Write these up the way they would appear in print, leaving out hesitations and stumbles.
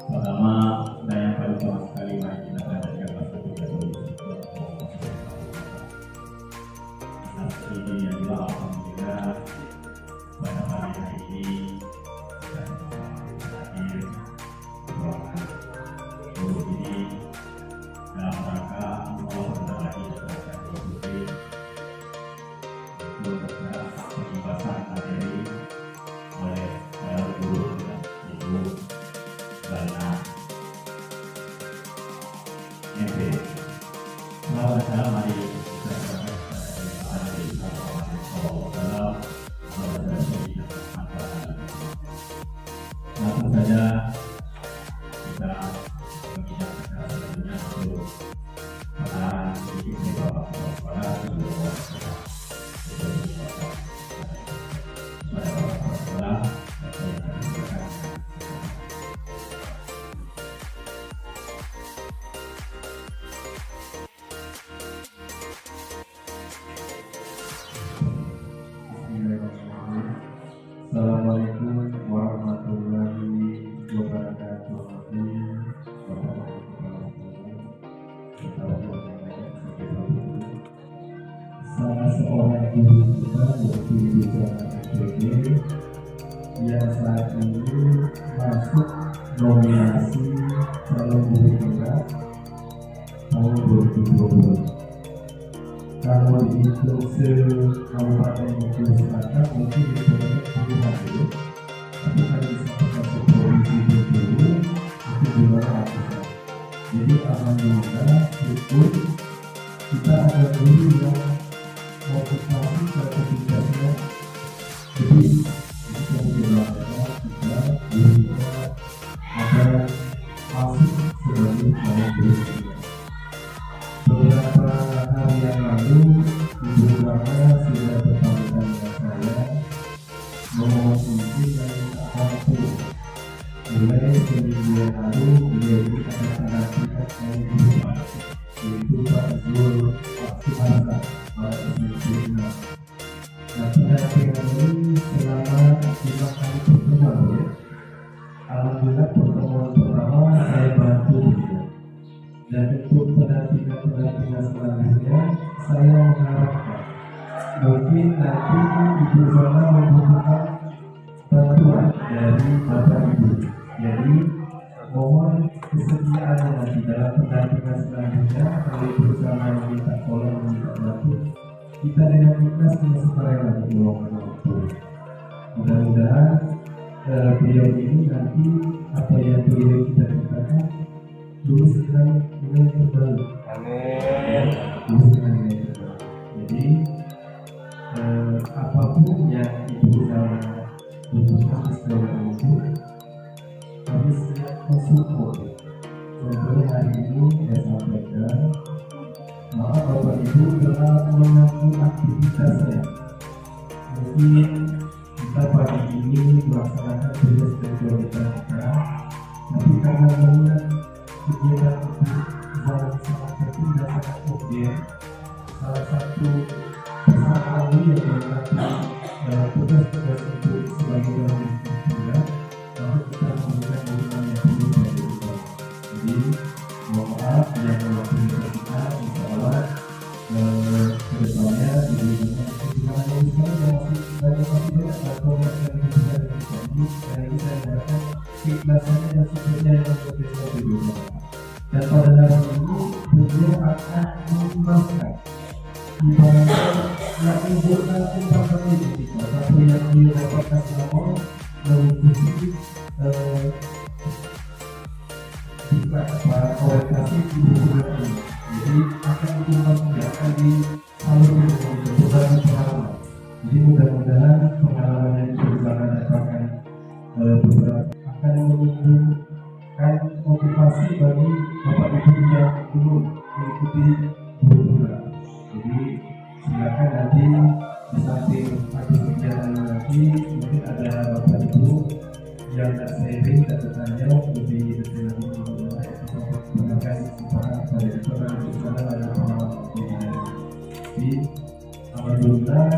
Pertama dan yang paling utama sekali, mari kita panjatkan rasa syukur atas ini yang juga alhamdulillah pada hari ini dan hadir ruangan guru ini dalam rangka Allah bentar lagi akan berputih untuk pembahasan materi oleh guru dan ibu Bana MP. Selamat datang, mari kita serahkan kepada Ibu dalam langsung saja kita mengingatkan tentunya untuk penahan sedikit di bawah kepala sebelum Assalamualaikum warahmatullahi wabarakatuh. Salah seorang guru kita yaitu Ibu SPG yang saat ini masuk nominasi calon guru kita tahun 2020. Kalau dihitung se-Kabupaten Bengkulu Selatan mungkin hitungannya puluhan dulu, tapi kalau disebutkan se-Provinsi Bengkulu itu juga ratusan. Jadi alhamdulillah syukur kita ada guru yang motivasi pada kebijakannya. Jadi yang dilakukan kita guru ada masuk sebagai calon guru. Beberapa hari yang lalu Ibu Bana sudah bertemu dengan saya memohon izin dan mampu mulai seminggu yang lalu beliau ini akan menantikan saya di rumah, yaitu Pak Zul Aktimarsa pada SMK. Nah, pendampingan ini selama 5 kali pertemuan ya. Alhamdulillah pertemuan pertama saya bantu beliau. Dan untuk pendampingan selanjutnya saya mengharapkan mungkin nanti Ibu Bana membutuhkan bantuan dari Bapak Ibu. Jadi mohon kesediaannya nanti dalam pendampingan selanjutnya kalau Ibu Bana meminta tolong meminta bantu, kita dengan ikhlas sukarela menolong waktu. Mudah-mudahan beliau ini nanti apa yang beliau kita ceritakan lulus dengan nilai terbaik. Amin. Lulus dengan nilai terbaik. Jadi apapun yang Ibu Bana butuhkan di sekolah itu kami siap mensupport. Contohnya hari ini saya sampaikan, maaf Bapak Ibu telah mengaku aktivitas saya. Mungkin kita pagi ini melaksanakan tugas dan kewajiban kita, tapi karena melihat kegiatan itu sangat penting dan sangat objek, salah satu pesan yang melengkapi tugas-tugas itu sebagai dalam juga, maka kita memberikan dukungan yang penuh dari kita. Jadi mohon maaf yang mewakili kita, insya Allah kedepannya diberikan kebijakan yang sekarang yang masih banyak atau yang kita jadi karena kita mengharapkan keikhlasannya dan syukurnya yang berbeda beda. Dan pada hari ini beliau akan mengembangkan ibaratnya yang membuatkan umpaman ini kita satu yang dia dapatkan selama mengikuti orientasi di bulan ini. Jadi akan akan disalurkan beberapa pengalaman. Jadi mudah-mudahan pengalaman yang kita dapatkan beberapa akan menumbuhkan motivasi bagi Bapak Ibu yang belum mengikuti program. Jadi silakan nanti di samping ada kegiatan lagi mungkin ada Bapak Ibu yang tak sharing dan bertanya lebih detail lagi. Terima kasih kepada Bapak ada pengalaman jadi alhamdulillah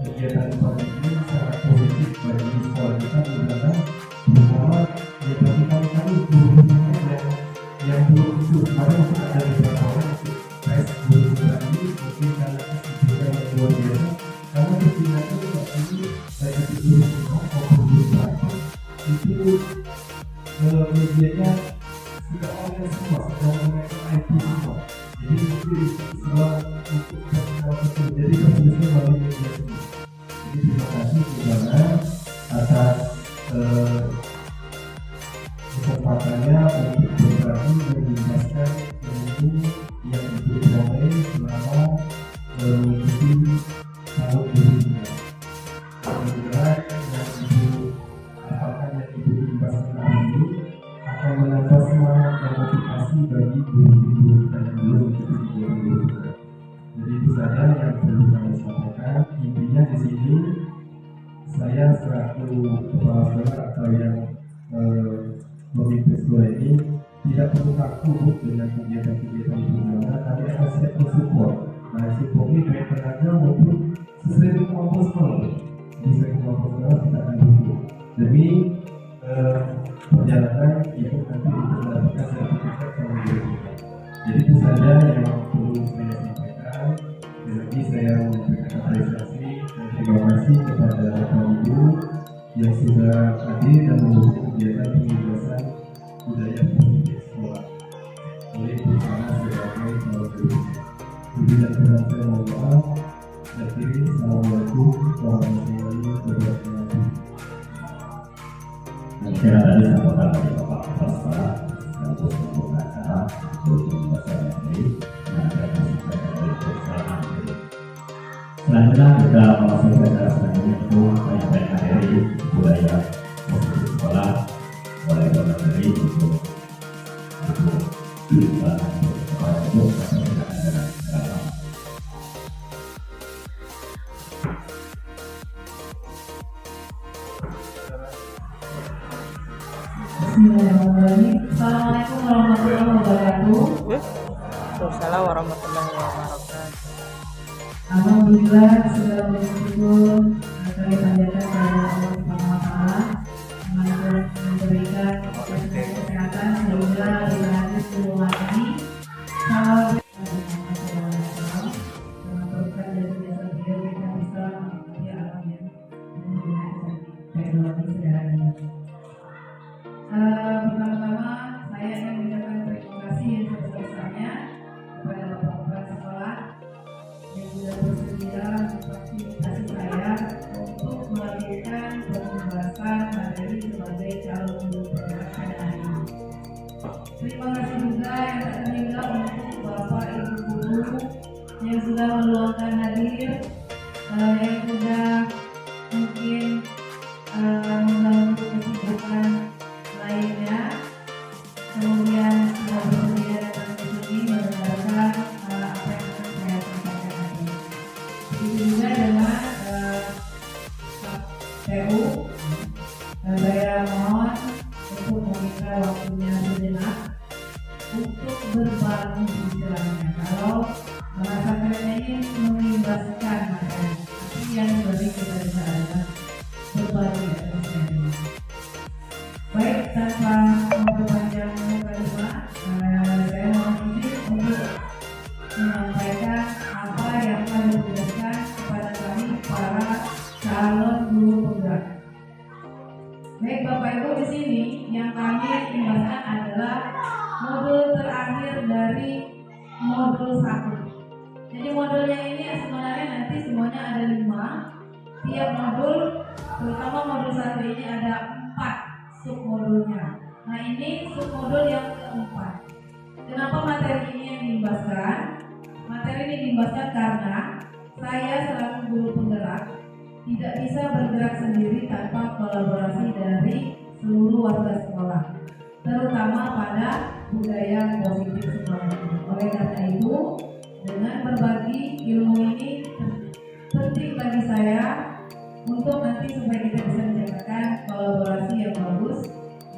kegiatan pagi ini sangat positif bagi sekolah kita. Mudah-mudahan bersama yang berkali-kali medianya sudah online semua, sudah menggunakan IT semua. Jadi itu semua untuk personal itu. Jadi prosesnya melalui media semua. Jadi terima kasih kepada atas kesempatannya untuk berbagi dan menjelaskan ilmu yang diperoleh selama mengikuti tahun 2019. Mudah-mudahan yang ibu apakan yang ibu dibahaskan hari ini akan menambah semangat dan motivasi bagi guru-guru dan guru untuk guru-guru. Jadi itu saja yang perlu kami sampaikan. Intinya di sini saya selaku kepala sekolah atau yang pemimpin sekolah ini tidak perlu takut dengan kegiatan-kegiatan di mana kami akan siap mensupport. Nah, support ini baik tenaga maupun sesuai kemampuan sekolah. Sesuai kemampuan sekolah kita akan dukung demi perjalanan itu nanti untuk mendapatkan sertifikat yang berikutnya. Jadi itu saja yang perlu saya sampaikan. Jadi saya memberikan apresiasi dan terima kasih kepada Bapak Ibu yang sudah hadir dan mendukung kegiatan penjelasan budaya positif sekolah oleh bersama sebagai salah satu. Jadi dan saya mohon maaf. Assalamualaikum warahmatullahi wabarakatuh. Mungkin tadi sampaikan dari Bapak Kepala Sekolah untuk membuka acara untuk bahasa Inggris dan saya sampaikan dari perusahaan ini. Selanjutnya kita masuk ke acara selanjutnya itu penyampaian materi budaya positif sekolah oleh Bapak Menteri untuk Assalamualaikum warahmatullahi wabarakatuh. Waalaikumsalam warahmatullahi wabarakatuh. Alhamdulillah segala puji syukur kami panjatkan kepada Allah Subhanahu wa taala yang memberikan kesehatan sehingga kita hadir di rumah ini. Salam dengan berkat dari jasa beliau kita bisa mengikuti alam yang menggunakan teknologi sederhana. Pertama-tama saya ingin mengucapkan terima kasih yang sebesar-besarnya kepada Bapak Kepala Sekolah yang sudah bersedia memfasilitasi saya untuk melanjutkan pembahasan materi sebagai calon guru penggerak pada hari ini. Terima kasih juga yang tak terhingga untuk Bapak Ibu guru yang sudah meluangkan hadir, yang sudah mungkin mengganggu kesibukan lainnya, kemudian sudah bersedia datang ke sini mendengarkan apa yang akan saya sampaikan tadi. Begitu juga dengan Pak TU, saya mohon untuk meminta waktunya sejenak untuk berbagi istilahnya. Kalau bahasa kerennya ini mengimbaskan materi, tapi yang lebih kita bisa adalah berbagi materi. Baik, tanpa memperpanjang kalimat, saya mohon izin untuk menyampaikan apa yang akan dijelaskan kepada kami para calon guru penggerak. Baik Bapak Ibu, di sini yang kami imbaskan adalah modul terakhir dari modul 1. Jadi modulnya ini sebenarnya nanti semuanya ada 5. Tiap modul, terutama modul 1 ini ada 4 submodulnya. Nah ini submodul yang keempat. Kenapa materi ini yang diimbaskan? Materi ini diimbaskan karena saya selaku guru penggerak tidak bisa bergerak sendiri tanpa kolaborasi dari seluruh warga sekolah, terutama pada budaya positif sekolah. Oleh karena itu, dengan berbagi ilmu ini penting bagi saya untuk nanti supaya kita bisa menciptakan kolaborasi yang bagus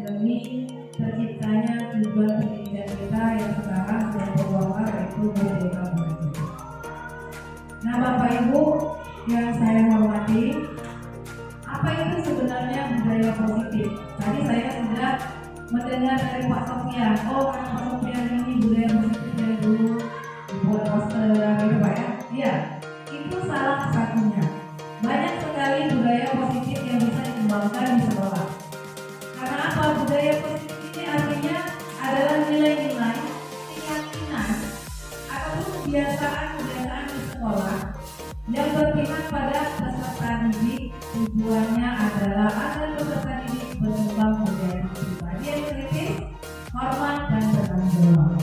demi terciptanya tujuan pendidikan kita yang sekarang sedang berwarna, yaitu Merdeka Belajar. Nah Bapak Ibu yang saya hormati, apa itu sebenarnya budaya positif? Tadi saya sudah mendengar dari Pak Sofian, Pak Sofian ini budaya positif yang dulu dibuat poster gitu Pak ya? Iya, itu salah satunya. Banyak sekali budaya positif yang bisa dikembangkan di sekolah. Karena apa? Budaya positif kebiasaan-kebiasaan di sekolah yang berpihak pada peserta didik. Tujuannya adalah agar peserta didik berkembang menjadi pribadi yang kritis, hormat, dan bertanggung jawab.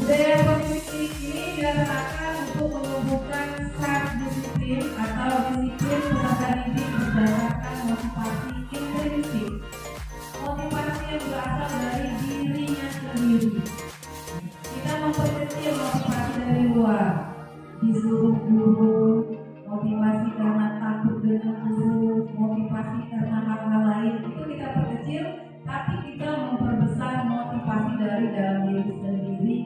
Budaya positif ini dilaksanakan untuk menumbuhkan self-disiplin atau disiplin peserta didik berdasarkan motivasi intrinsik, motivasi yang berasal dari dirinya sendiri. Kita memperkecil motivasi dari luar, disuruh guru, motivasi karena takut dengan guru, motivasi karena hal-hal lain, itu kita perkecil, tapi kita memperbesar motivasi dari dalam diri sendiri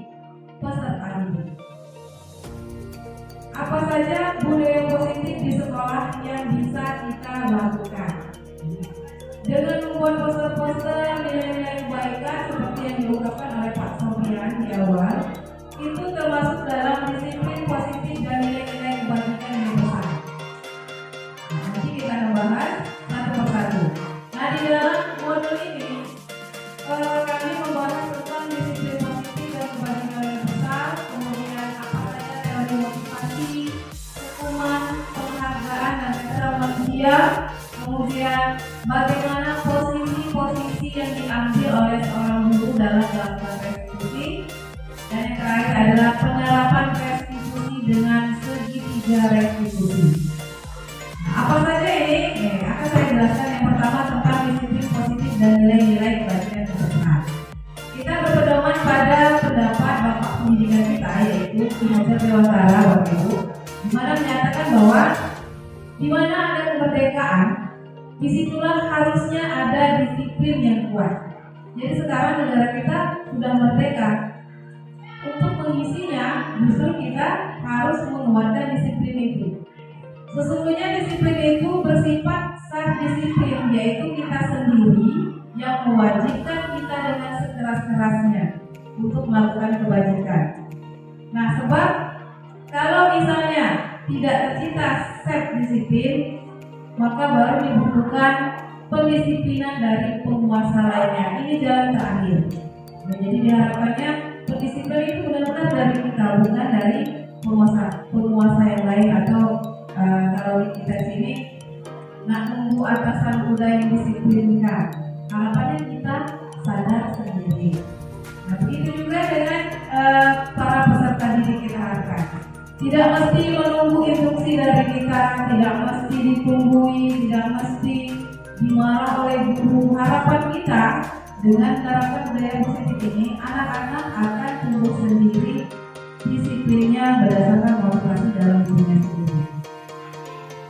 peserta didik. Apa saja budaya positif di sekolah yang bisa kita lakukan? Dengan membuat poster-poster nilai-nilai kebaikan seperti yang diungkapkan oleh Pak Sofian di awal, itu termasuk dalam disiplin positif dan nilai-nilai kebajikan yang besar. Nah, nanti kita akan bahas satu persatu. Nah, di dalam modul ini kami membahas tentang disiplin positif dan kebajikan yang besar, kemudian apa saja teori motivasi, hukuman, penghargaan dan sosial manusia, kemudian bagaimana posisi-posisi yang diambil oleh seorang guru dalam melakukan restitusi, dan yang terakhir adalah penerapan restitusi dengan segitiga restitusi. Nah, apa saja ini? Akan saya jelaskan. Yang pertama tentang disiplin positif dan nilai-nilai kebajikan yang besar. Kita berpedoman pada pendapat Bapak Pendidikan kita, yaitu Ki Hajar Dewantara, Bapak Ibu, di mana menyatakan bahwa di mana ada kemerdekaan, disitulah harusnya ada disiplin yang kuat. Jadi sekarang negara kita sudah merdeka. Untuk mengisinya, justru kita harus menguatkan disiplin itu. Sesungguhnya disiplin itu bersifat self-disiplin, yaitu kita sendiri yang mewajibkan kita dengan sekeras-kerasnya untuk melakukan kebajikan. Nah, sebab kalau misalnya tidak tercipta self-disiplin, maka baru dibutuhkan pendisiplinan dari penguasa lainnya. Ini jalan terakhir. Nah, jadi diharapkannya pendisiplinan itu benar-benar dari kita, bukan dari penguasa yang lain. Atau kalau di kita sini nak nunggu atasan udah yang disiplinkan, harapannya kita sadar sendiri. Nah, begitu juga dengan para peserta didik kita harapkan. Tidak mesti menunggu instruksi dari kita, tidak mesti ditunggui, tidak mesti dimarah oleh guru. Harapan kita dengan menerapkan budaya positif ini, anak-anak akan tumbuh sendiri disiplinnya berdasarkan motivasi dalam dirinya sendiri.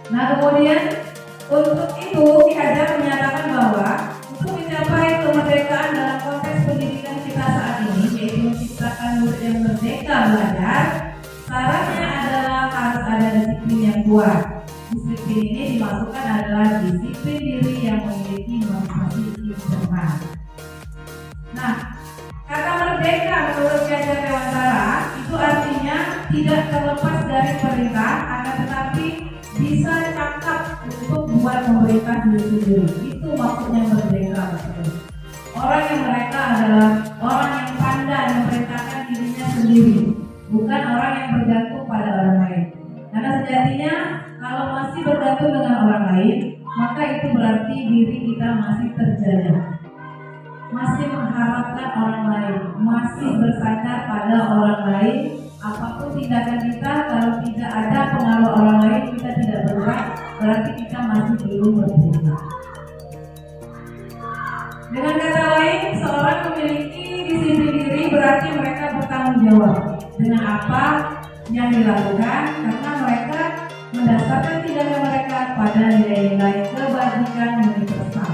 Nah, kemudian untuk itu Ki Hajar menyatakan bahwa untuk mencapai kemerdekaan dalam konteks pendidikan kita saat ini, yaitu menciptakan murid yang merdeka belajar, syaratnya adalah harus ada disiplin yang kuat. Disiplin ini dimasukkan adalah disiplin diri yang memiliki motivasi internal. Nah, kata merdeka menurut Ki Hajar Dewantara itu artinya tidak terlepas dari perintah, akan tetapi bisa cakap untuk buat memerintah diri sendiri. Itu maksudnya merdeka. Orang yang mereka adalah orang yang pandai memerintahkan dirinya sendiri, bukan orang yang bergantung pada orang lain. Karena sejatinya kalau masih bergantung dengan orang lain, maka itu berarti diri kita masih terjajah, masih mengharapkan orang lain, masih bersandar pada orang lain. Apapun tindakan kita, kalau tidak ada pengaruh orang lain, kita tidak bergerak, berarti kita masih belum merdeka. Dengan kata lain, seorang memiliki disiplin diri berarti mereka bertanggung jawab dengan apa yang dilakukan, karena mereka mendasarkan tindakan mereka pada nilai-nilai kebajikan universal.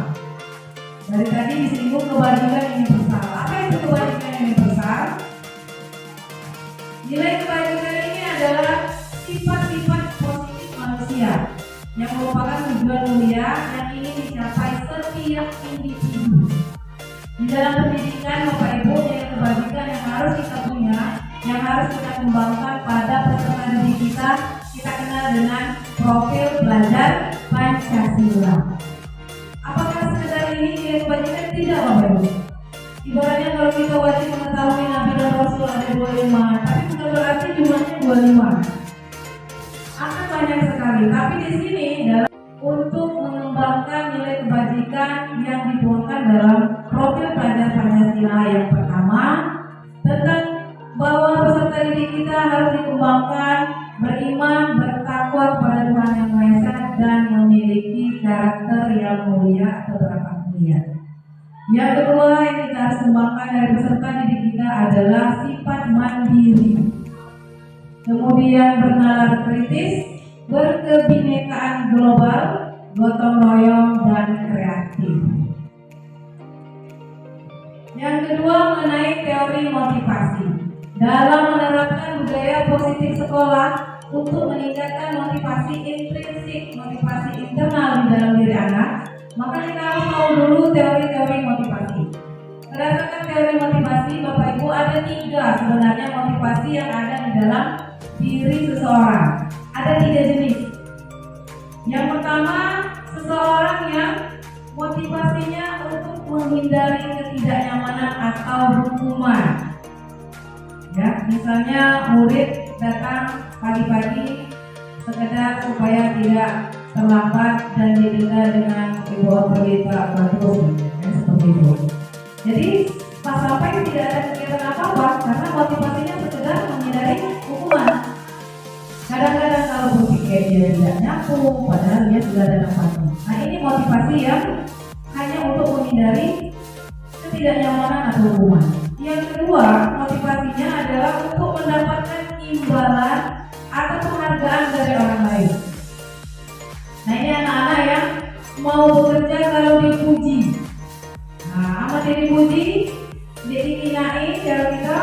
Dari tadi disinggung kebajikan universal. Apa itu kebajikan universal? Nilai kebajikan ini adalah sifat-sifat positif manusia yang merupakan tujuan mulia yang ingin dicapai setiap individu. Di dalam pendidikan, Bapak Ibu, nilai kebajikan yang harus kita punya, yang harus kita kembangkan pada peserta didik kita kenal dengan profil belajar Pancasila. Apakah sekedar ini nilai kebajikan? Tidak, Bapak Ibu. Ibaratnya kalau kita wajib mengetahui Nabi dan Rasul ada 25, tapi bukan berarti juga sekali. Tapi di sini dalam untuk mengembangkan nilai kebajikan yang dituangkan dalam profil pelajar Pancasila yang pertama tentang bahwa peserta didik kita harus dikembangkan beriman, bertakwa kepada Tuhan Yang Maha Esa dan memiliki karakter yang mulia atau berakhlak mulia. Yang kedua yang kita harus kembangkan dari peserta didik kita adalah sifat mandiri. Kemudian bernalar kritis, berkebinekaan global, gotong royong dan kreatif. Yang kedua mengenai teori motivasi. Dalam menerapkan budaya positif sekolah untuk meningkatkan motivasi intrinsik, motivasi internal di dalam diri anak, maka kita harus tahu dulu teori-teori motivasi. Berdasarkan teori motivasi, Bapak Ibu ada 3 sebenarnya motivasi yang ada di dalam diri seseorang. Ada 3 jenis. Yang pertama, seseorang yang motivasinya untuk menghindari ketidaknyamanan atau hukuman. Ya, misalnya murid datang pagi-pagi sekedar supaya tidak terlambat dan didenda dengan dibawa pergi ke kampus, seperti itu. Jadi pas sampai tidak ada kegiatan apa-apa karena motivasinya sekedar menghindari hukuman. Kadang-kadang kalau berpikir dia tidak nyapu, padahal dia sudah ada tempatnya. Nah ini motivasi yang hanya untuk menghindari ketidaknyamanan atau hukuman. Yang kedua, motivasinya adalah untuk mendapatkan imbalan atau penghargaan dari orang lain. Nah ini anak-anak yang mau bekerja kalau dipuji. Nah, amat dipuji, diinai kalau kita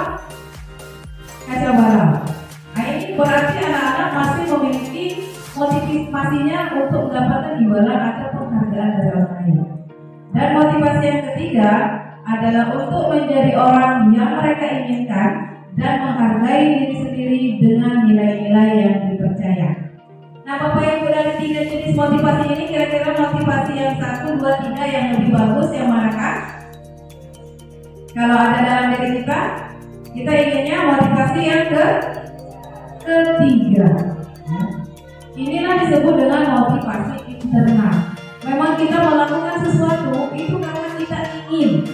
kacau balau. Nah ini berarti anak-anak masih memiliki motivasinya untuk mendapatkan imbalan atau penghargaan dari orang lain. Dan motivasi yang ketiga adalah untuk menjadi orang yang mereka inginkan dan menghargai diri sendiri dengan nilai-nilai yang dipercaya. Nah Bapak Ibu, dari 3 jenis motivasi ini kira-kira motivasi yang 1, 2, 3 yang lebih bagus yang manakah? Kalau ada dalam diri kita inginnya motivasi yang ketiga. Inilah disebut dengan motivasi internal. Memang kita melakukan sesuatu itu karena kita ingin,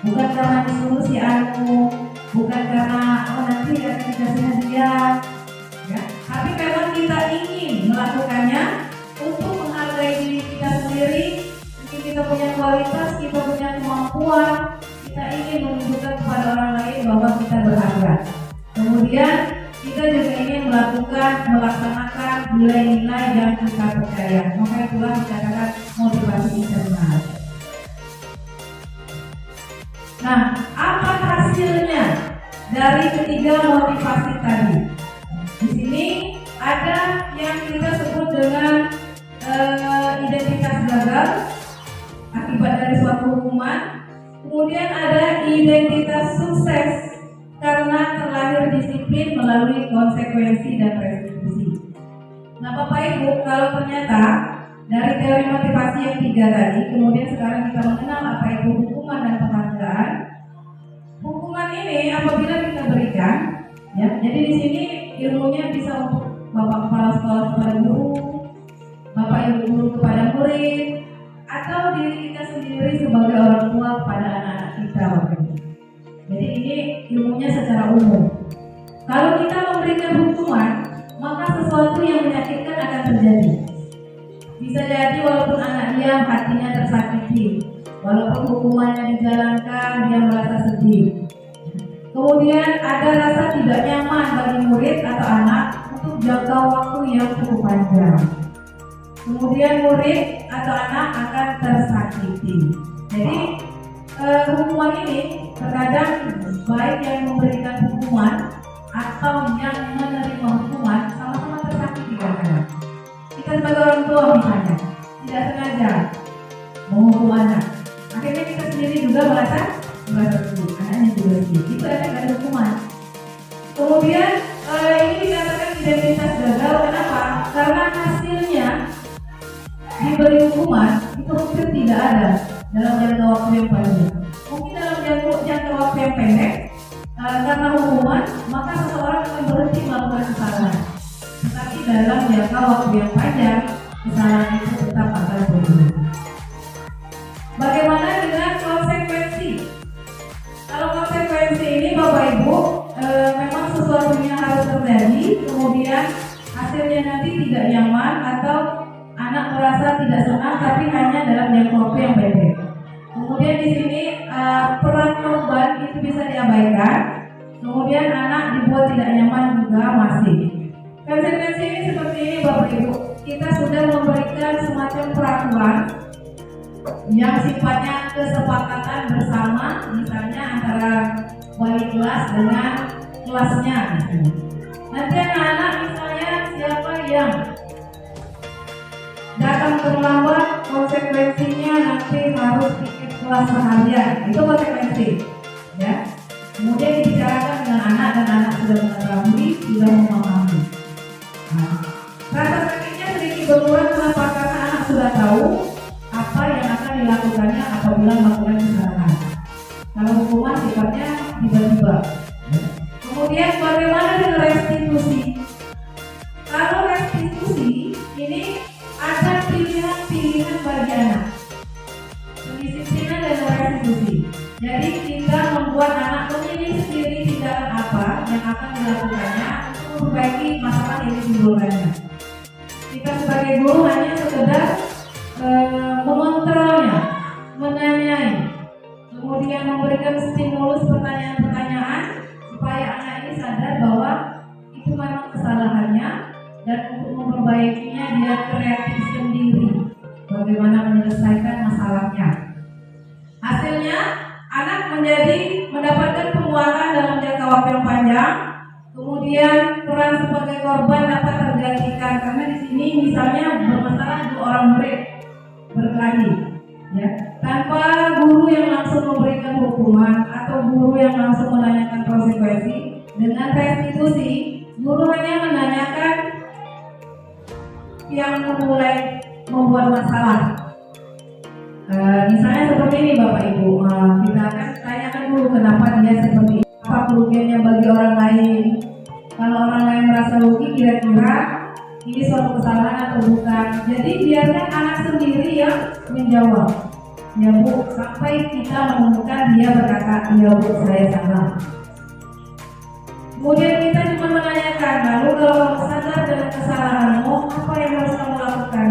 bukan karena disuruh si anu, bukan karena nanti akan dikasih hadiah, ya. Tapi memang kita ingin melakukannya untuk menghargai diri kita sendiri. Mungkin kita punya kualitas, kita punya kemampuan, kita ingin menunjukkan kepada orang lain bahwa kita berharga. Kemudian kita juga ingin melaksanakan nilai-nilai yang kita percaya. Maka itulah dikatakan motivasi internal. Nah, apa hasilnya dari ketiga motivasi tadi? Di sini ada yang kita sebut dengan identitas gagal akibat dari suatu hukuman. Kemudian ada identitas sukses karena terlahir disiplin melalui konsekuensi dan restitusi. Nah Bapak Ibu, kalau ternyata dari teori motivasi yang 3 tadi, kemudian sekarang kita mengenal apa itu hukuman dan penghargaan. Hukuman ini apabila kita berikan, ya, jadi di sini ilmunya bisa untuk Bapak Kepala Sekolah kepada guru, Bapak Ibu guru kepada murid, atau diri kita sendiri sebagai orang tua kepada anak-anak kita, Bapak Ibu. Jadi ini ilmunya secara umum. Kalau kita memberikan hukuman, maka sesuatu yang menyakitkan akan terjadi. Bisa jadi walaupun anak dia hatinya tersakiti, walaupun hukumannya dijalankan dia merasa sedih. Kemudian ada rasa tidak nyaman bagi murid atau anak untuk jangka waktu yang cukup panjang. Kemudian murid atau anak akan tersakiti. Jadi hukuman ini terkadang baik yang memberikan hukuman atau yang menerima hukuman sama-sama tersakiti kadang-kadang. Kita sebagai orang tua misalnya tidak sengaja menghukum anak, akhirnya kita sendiri juga merasa sedih, anaknya juga sedih. Itu efek dari hukuman. Kemudian ini dikatakan identitas gagal. Kenapa? Karena hasilnya diberi hukuman itu mungkin tidak ada dalam jangka waktu yang panjang. Mungkin dalam jangka waktu yang pendek karena hukuman maka seseorang akan berhenti melakukan kesalahan. Tetapi dalam jangka waktu yang panjang, kesalahan itu tetap akan berulang. Bagaimana dengan konsekuensi? Kalau konsekuensi ini Bapak Ibu memang sesuatunya harus terjadi, kemudian hasilnya nanti tidak nyaman atau anak merasa tidak senang, tapi hanya dalam jangka waktu yang pendek. Kemudian di sini peran korban itu bisa diabaikan, kemudian anak dibuat tidak nyaman juga masih. Konsekuensi ini seperti ini Bapak Ibu, kita sudah memberikan semacam peraturan yang sifatnya kesepakatan bersama, misalnya antara wali kelas dengan kelasnya. Nanti anak-anak misalnya siapa yang datang terlambat, konsekuensinya nanti harus tiket kelas seharian, itu konsekuensi, ya. Kemudian dibicarakan dengan anak dan anak sudah mengetahui, sudah memahami. Rasa sakitnya sedikit berkurang kenapa? Karena anak sudah tahu apa yang akan dilakukannya apabila melakukan kesalahan. Kalau hukuman sifatnya tiba-tiba. Kemudian bagaimana dengan restitusi? Kalau restitusi ini ada pilihan-pilihan bagi anak. Pendisiplinan dan restitusi. Jadi kita membuat anak memilih sendiri tindakan apa yang akan dilakukannya untuk memperbaiki masalah yang ditimbulkannya. Kita sebagai guru hanya sekedar mengontrolnya, menanyai, kemudian memberikan stimulus pertanyaan-pertanyaan supaya anak ini sadar bahwa itu memang kesalahannya dan untuk memperbaikinya dia kreatif sendiri bagaimana menyelesaikan masalahnya. Hasilnya anak mendapatkan penguatan dalam jangka waktu yang panjang. Kemudian peran sebagai korban dapat tergantikan karena di sini misalnya bermasalah 2 orang murid berkelahi, ya, tanpa guru yang langsung memberikan hukuman atau guru yang langsung menanyakan konsekuensi. Dengan restitusi, guru hanya menanyakan yang memulai membuat masalah. Misalnya seperti ini Bapak Ibu, kita akan tanyakan dulu kenapa dia seperti ini, apa kerugiannya bagi orang lain. Kalau orang lain merasa rugi, kira-kira ini suatu kesalahan atau bukan. Jadi biarkan anak sendiri yang menjawab, ya Bu, sampai kita menemukan dia berkata, ya Bu, saya salah. Kemudian kita cuma menanyakan, lalu kalau kamu sadar dengan kesalahanmu, apa yang harus kamu lakukan?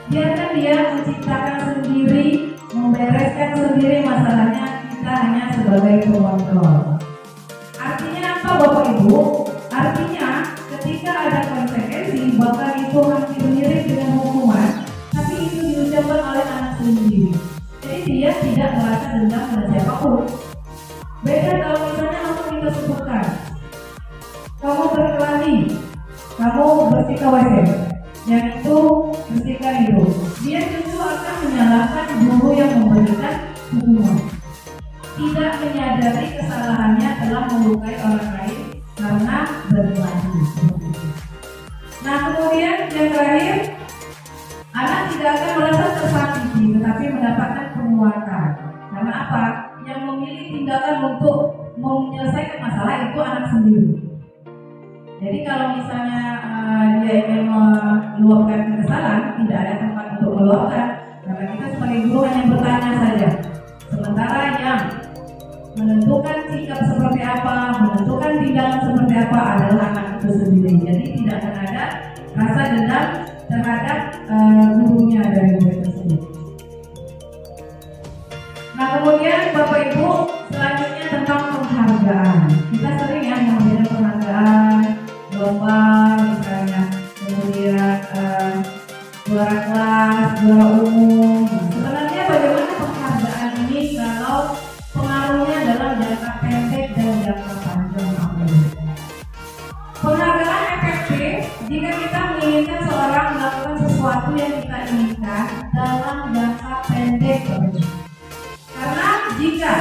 Biarkan dia menciptakan sendiri, membereskan sendiri masalahnya, kita hanya sebagai pengontrol. Artinya apa Bapak Ibu? Artinya ketika ada konsekuensi, bahkan itu hampir mirip dengan hukuman, tapi itu diucapkan oleh anak sendiri. Jadi dia tidak merasa dendam pada siapapun. Beda kalau misalnya langsung kita sebutkan, kamu berkelahi, kamu bersihkan WC, yang itu bersihkan itu. Dia justru akan menyalahkan guru yang memberikan hukuman, tidak menyadari kesalahannya telah melukai orang lain karena berkelahi. Nah kemudian yang terakhir, anak tidak akan merasa tersakiti, tetapi mendapatkan penguatan. Karena apa? Yang memilih tindakan untuk menyelesaikan masalah itu anak sendiri. Jadi kalau misalnya dia ingin meluapkan kesalahan, tidak ada tempat untuk meluapkan, karena kita sebagai guru hanya bertanya saja. Sementara yang menentukan sikap seperti apa, menentukan tindakan seperti apa adalah anak itu sendiri. Jadi tidak akan ada rasa dendam terhadap gurunya dari murid tersebut. Nah kemudian Bapak Ibu, selanjutnya tentang penghargaan. Kita sering ya memberikan penghargaan, lomba misalnya, kemudian juara kelas, juara umum. Sebenarnya bagaimana penghargaan ini kalau pengaruhnya dalam jangka pendek dan jangka panjang? Penghargaan efektif jika kita menginginkan seorang melakukan sesuatu yang kita inginkan dalam jangka pendek. Karena jika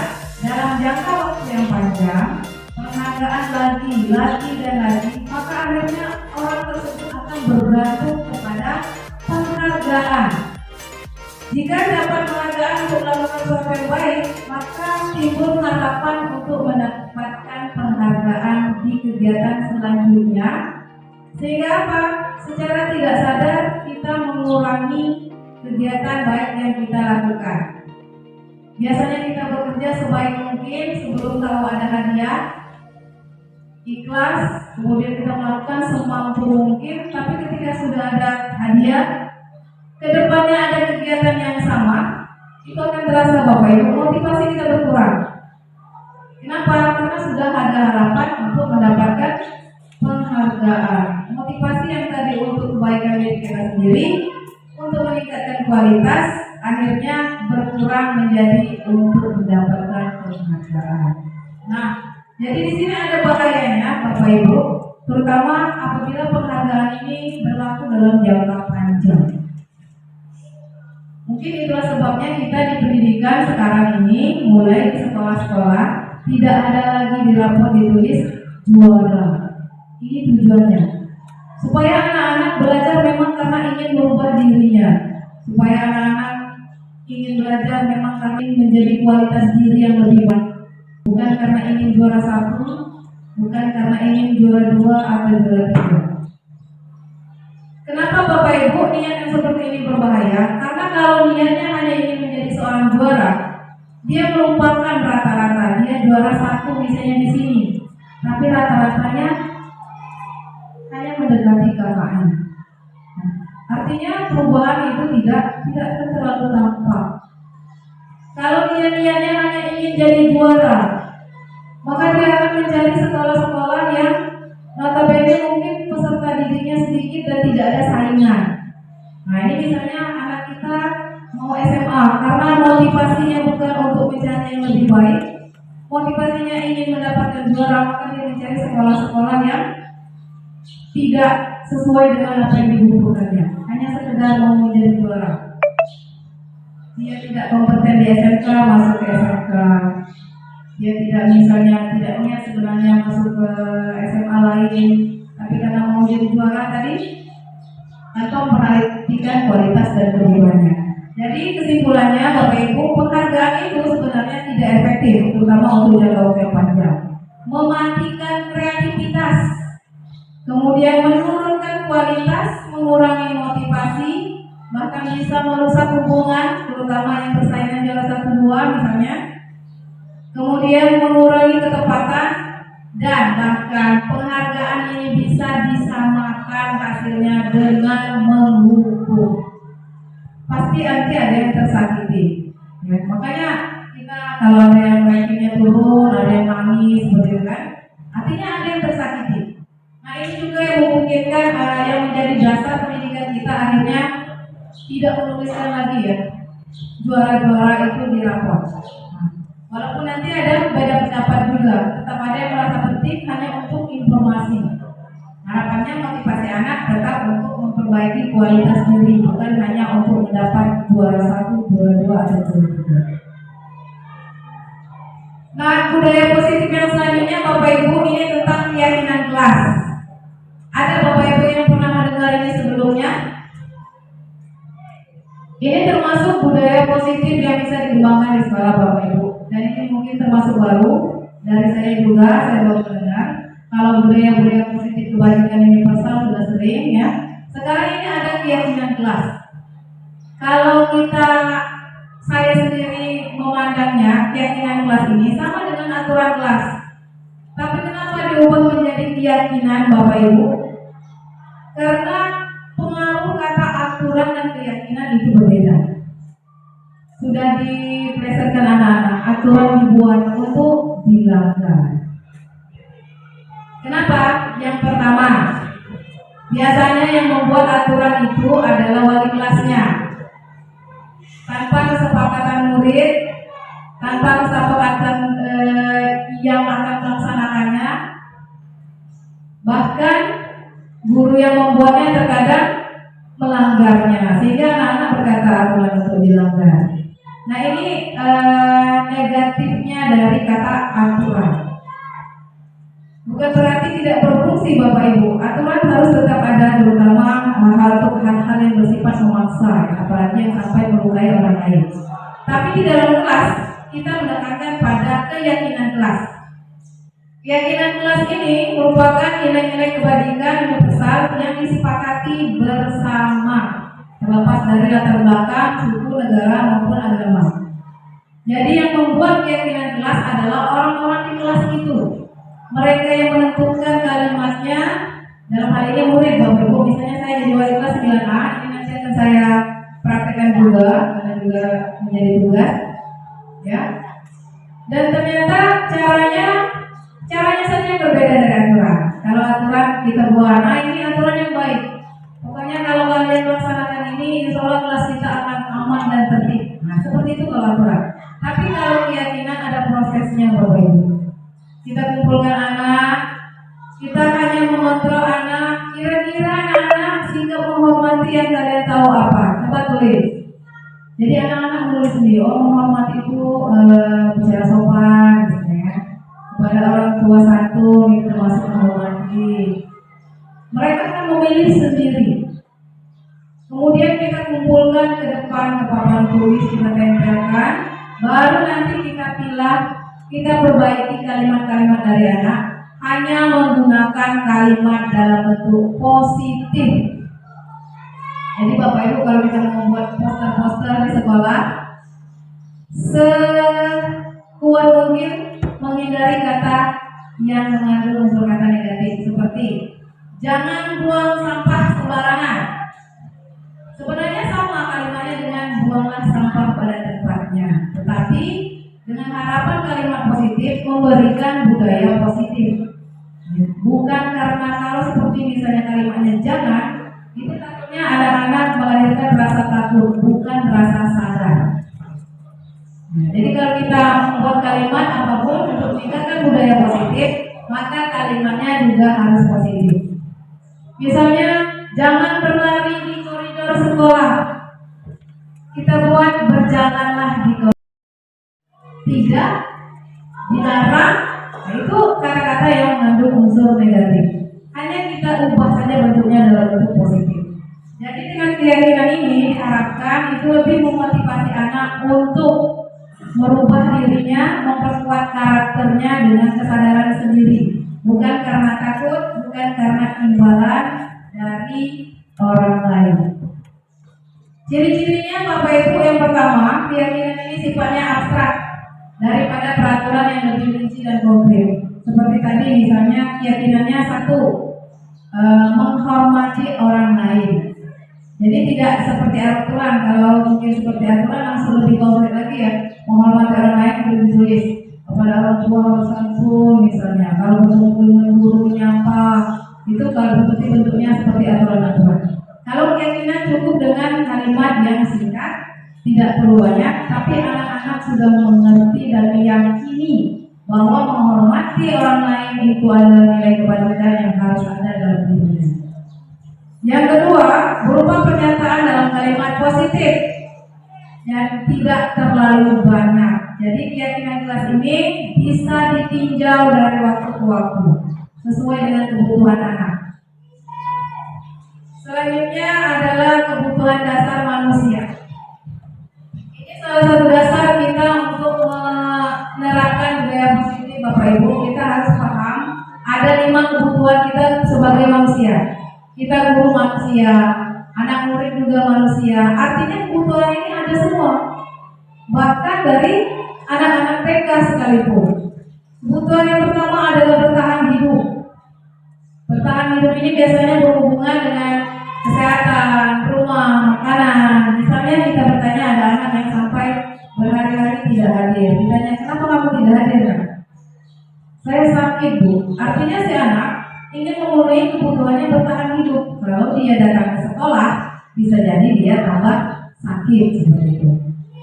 dalam jangka waktu yang panjang, penghargaan lagi dan lagi, maka akhirnya orang tersebut akan bergantung kepada penghargaan. Jika dapat penghargaan untuk melakukan sesuatu yang baik, maka timbul harapan untuk mendapatkan penghargaan di kegiatan selanjutnya, Sehingga apa? Secara tidak sadar kita mengurangi kegiatan baik yang kita lakukan. Biasanya kita bekerja sebaik mungkin sebelum tahu ada hadiah, ikhlas, kemudian kita melakukan semampu mungkin. Tapi ketika sudah ada hadiah, kedepannya ada kegiatan yang sama, itu akan terasa Bapak Ibu, motivasi kita berkurang. Kenapa? Karena sudah ada harapan untuk mendapatkan penghargaan. Motivasi yang tadi untuk kebaikan diri kita sendiri, untuk meningkatkan kualitas, akhirnya berkurang menjadi untuk mendapatkan penghargaan. Nah, jadi di sini ada bahayanya Bapak Ibu, terutama apabila penghargaan ini berlaku dalam jangka panjang. Mungkin itulah sebabnya kita di pendidikan sekarang ini mulai di sekolah-sekolah tidak ada lagi di rapor ditulis juara. Ini tujuannya supaya anak-anak belajar memang karena ingin merubah dirinya, supaya anak-anak ingin belajar memang karena ingin menjadi kualitas diri yang lebih baik, bukan karena ingin juara 1, bukan karena ingin juara 2 atau juara 3. Kenapa Bapak Ibu niat yang seperti ini berbahaya? Karena kalau niatnya hanya ingin menjadi seorang juara, dia melupakan rata-rata. Dia juara 1 misalnya di sini, tapi rata-ratanya hanya mendekati kakaknya. Artinya perubahan itu tidak terlalu tampak. Kalau dia niatnya hanya ingin jadi juara, maka dia akan mencari sekolah-sekolah yang notabene mungkin peserta didiknya sedikit dan tidak ada saingan. Nah, ini misalnya anak kita mau SMA, karena motivasinya bukan untuk mencari yang lebih baik, motivasinya ingin mendapatkan juara, maka dia mencari sekolah-sekolah yang tidak sesuai dengan apa yang dibutuhkannya, hanya sekedar mau menjadi juara. Dia tidak kompeten di SMK, masuk ke SMK. Dia tidak niat sebenarnya masuk ke SMA lain, tapi karena mau jadi juara tadi, atau memperhatikan kualitas dan kejiwaannya. Jadi kesimpulannya Bapak Ibu, penghargaan itu sebenarnya tidak efektif, terutama untuk jangka waktu yang panjang. Mematikan kreativitas, kemudian menurunkan kualitas, mengurangi motivasi, bahkan bisa merusak hubungan, terutama yang persaingan juara 1-2 misalnya. Kemudian mengurangi ketepatan, dan bahkan penghargaan ini bisa disamakan hasilnya dengan menghukum. Pasti nanti ada yang tersakiti. Ya, makanya kita kalau ada yang rankingnya turun, ada yang nangis, seperti itu kan, artinya ada yang tersakiti. Nah, ini juga yang memungkinkan yang menjadi dasar pendidikan kita akhirnya tidak menuliskan lagi ya juara-juara itu di rapor. Walaupun nanti ada beda pendapat juga, tetap ada yang merasa penting hanya untuk informasi. Harapannya motivasi anak tetap untuk memperbaiki kualitas diri, bukan hanya untuk mendapat juara 1, juara 2 atau juara 3. Nah, budaya positif yang selanjutnya Bapak Ibu ini tentang keyakinan kelas. Ada Bapak Ibu yang pernah mendengar ini sebelumnya? Ini termasuk budaya positif yang bisa dikembangkan di sekolah Bapak Ibu. Dan ini mungkin termasuk baru dari saya juga, saya baru mendengar. Kalau budaya-budaya positif kebajikan universal sudah sering ya. Sekarang ini ada keyakinan kelas. Kalau saya sendiri memandangnya, keyakinan kelas ini sama dengan aturan kelas. Tapi kenapa diubah menjadi keyakinan Bapak Ibu? Karena pengaruh kata aturan dan keyakinan itu berbeda. Sudah dipresetkan anak-anak, aturan dibuat untuk dilanggar. Kenapa? Yang pertama, biasanya yang membuat aturan itu adalah wali kelasnya. Tanpa kesepakatan murid, tanpa kesepakatan yang akan melaksanakannya, bahkan guru yang membuatnya terkadang melanggarnya, sehingga anak-anak berkata aturan untuk dilanggar. Nah, ini negatifnya dari kata aturan. Bukan berarti tidak berfungsi Bapak Ibu. Aturan harus tetap ada, terutama hal-hal yang bersifat memaksa, apalagi yang sampai melukai orang lain. Tapi di dalam kelas kita menekankan pada keyakinan kelas. Keyakinan kelas ini merupakan nilai-nilai kebajikan universal yang disepakati bersama, terlepas dari latar belakang, suku, negara maupun agama. Jadi yang membuat keyakinan kelas adalah orang-orang di kelas itu. Mereka yang menentukan kalimatnya, dalam hal ini murid Bapak Ibu. Misalnya saya jadi wali kelas 9A, ini nanti akan saya praktekkan juga karena juga menjadi tugas, ya. Dan ternyata caranya saja yang berbeda dari aturan. Kalau aturan kita buat, nah ini aturan yang baik. Pokoknya kalau kalian melaksanakan ini, insya Allah kelas kita akan aman dan tertib. Nah seperti itu kalau aturan. Tapi kalau keyakinan ada prosesnya Bapak Ibu. Kita kumpulkan anak, kita hanya mengontrol anak. Kira-kira anak sikap menghormati yang kalian tahu apa? Coba tulis. Jadi anak-anak menulis sendiri. Oh menghormati itu bicara sopan, misalnya. Kepada orang tua satu itu termasuk menghormati. Mereka akan memilih sendiri. Kemudian kita kumpulkan ke depan ke papan tulis, kita tempelkan. Baru nanti kita pilih, kita perbaiki kalimat-kalimat dari anak. Hanya menggunakan kalimat dalam bentuk positif. Jadi Bapak Ibu kalau kita membuat poster-poster di sekolah, sekuat mungkin menghindari kata yang mengandung unsur kata negatif seperti jangan buang sampah sembarangan. Sebenarnya sama kalimatnya dengan buanglah sampah pada tempatnya, tetapi dengan harapan kalimat positif memberikan budaya positif. Bukan karena kalau seperti misalnya kalimatnya jangan, itu takutnya anak-anak melahirkan rasa takut, bukan rasa sadar. Jadi kalau kita membuat kalimat apapun untuk meningkatkan budaya positif, maka kalimatnya juga harus positif. Misalnya, jangan berlari di koridor sekolah. Kita buat berjalanlah di koridor. Tidak dilarang. Nah, itu kata-kata yang mengandung unsur negatif. Hanya kita ubah saja bentuknya dalam bentuk positif. Jadi dengan keyakinan ini diharapkan itu lebih memotivasi anak untuk merubah dirinya, memperkuat karakternya dengan kesadaran sendiri, bukan karena takut, bukan karena imbalan dari orang lain. Ciri-cirinya Bapak Ibu yang pertama, keyakinan ini sifatnya abstrak daripada peraturan yang lebih rinci dan konkret. Seperti tadi misalnya keyakinannya satu, menghormati orang lain. Jadi tidak seperti aturan. Kalau mungkin seperti aturan langsung lebih konkret lagi ya. Menghormati orang lain itu ditulis kepada orang tua harus santun misalnya. Kalau bertemu dengan guru menyapa, itu kalau bentuknya seperti aturan-aturan. Kalau keyakinan cukup dengan kalimat yang singkat, tidak perlu banyak, tapi anak-anak sudah mengerti dan meyakini bahwa menghormati orang lain itu adalah nilai kebajikan yang harus ada dalam dirinya. Yang kedua, berupa pernyataan dalam kalimat positif yang tidak terlalu banyak. Jadi keyakinan kelas ini bisa ditinjau dari waktu ke waktu sesuai dengan kebutuhan anak. Selanjutnya adalah kebutuhan dasar manusia. Ini salah satu dasar kita untuk menerapkan budaya positif Bapak Ibu. Kita harus paham ada 5 kebutuhan kita sebagai manusia. Kita guru manusia, anak murid juga manusia. Artinya kebutuhan ini ada semua. Bahkan dari anak-anak TK sekalipun. Kebutuhan yang pertama adalah bertahan hidup. Bertahan hidup ini biasanya berhubungan dengan kesehatan, rumah, makanan. Misalnya kita bertanya ada anak yang sampai berhari-hari tidak hadir. Ditanya, kenapa kamu tidak hadir? Saya sakit Bu. Artinya si anak ingin memenuhi kebutuhannya bertahan hidup. Kalau dia datang ke sekolah, bisa jadi dia tambah sakit seperti itu.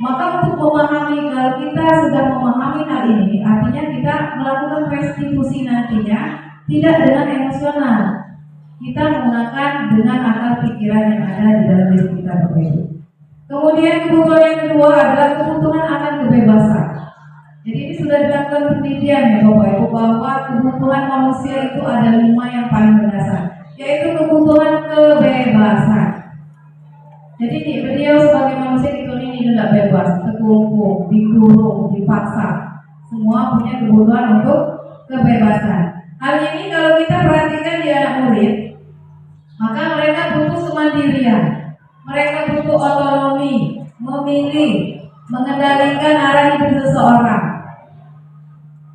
Maka untuk memahami, kalau kita sudah memahami hal ini, artinya kita melakukan restitusi nantinya tidak dengan emosional. Kita menggunakan dengan akal pikiran yang ada di dalam diri kita berbeda. Kemudian kebutuhan yang kedua adalah kebutuhan akan kebebasan. Jadi ini sudah dilakukan penelitian ya Bapak Ibu bahwa kebutuhan manusia itu ada 5 yang paling mendasar, yaitu kebutuhan kebebasan. Jadi beliau sebagai manusia itu ini tidak bebas, terkungkung, dikurung, dipaksa. Semua punya kebutuhan untuk kebebasan. Hal ini kalau kita perhatikan di anak murid, maka mereka butuh kemandirian, mereka butuh otonomi, memilih, mengendalikan arah hidup seseorang.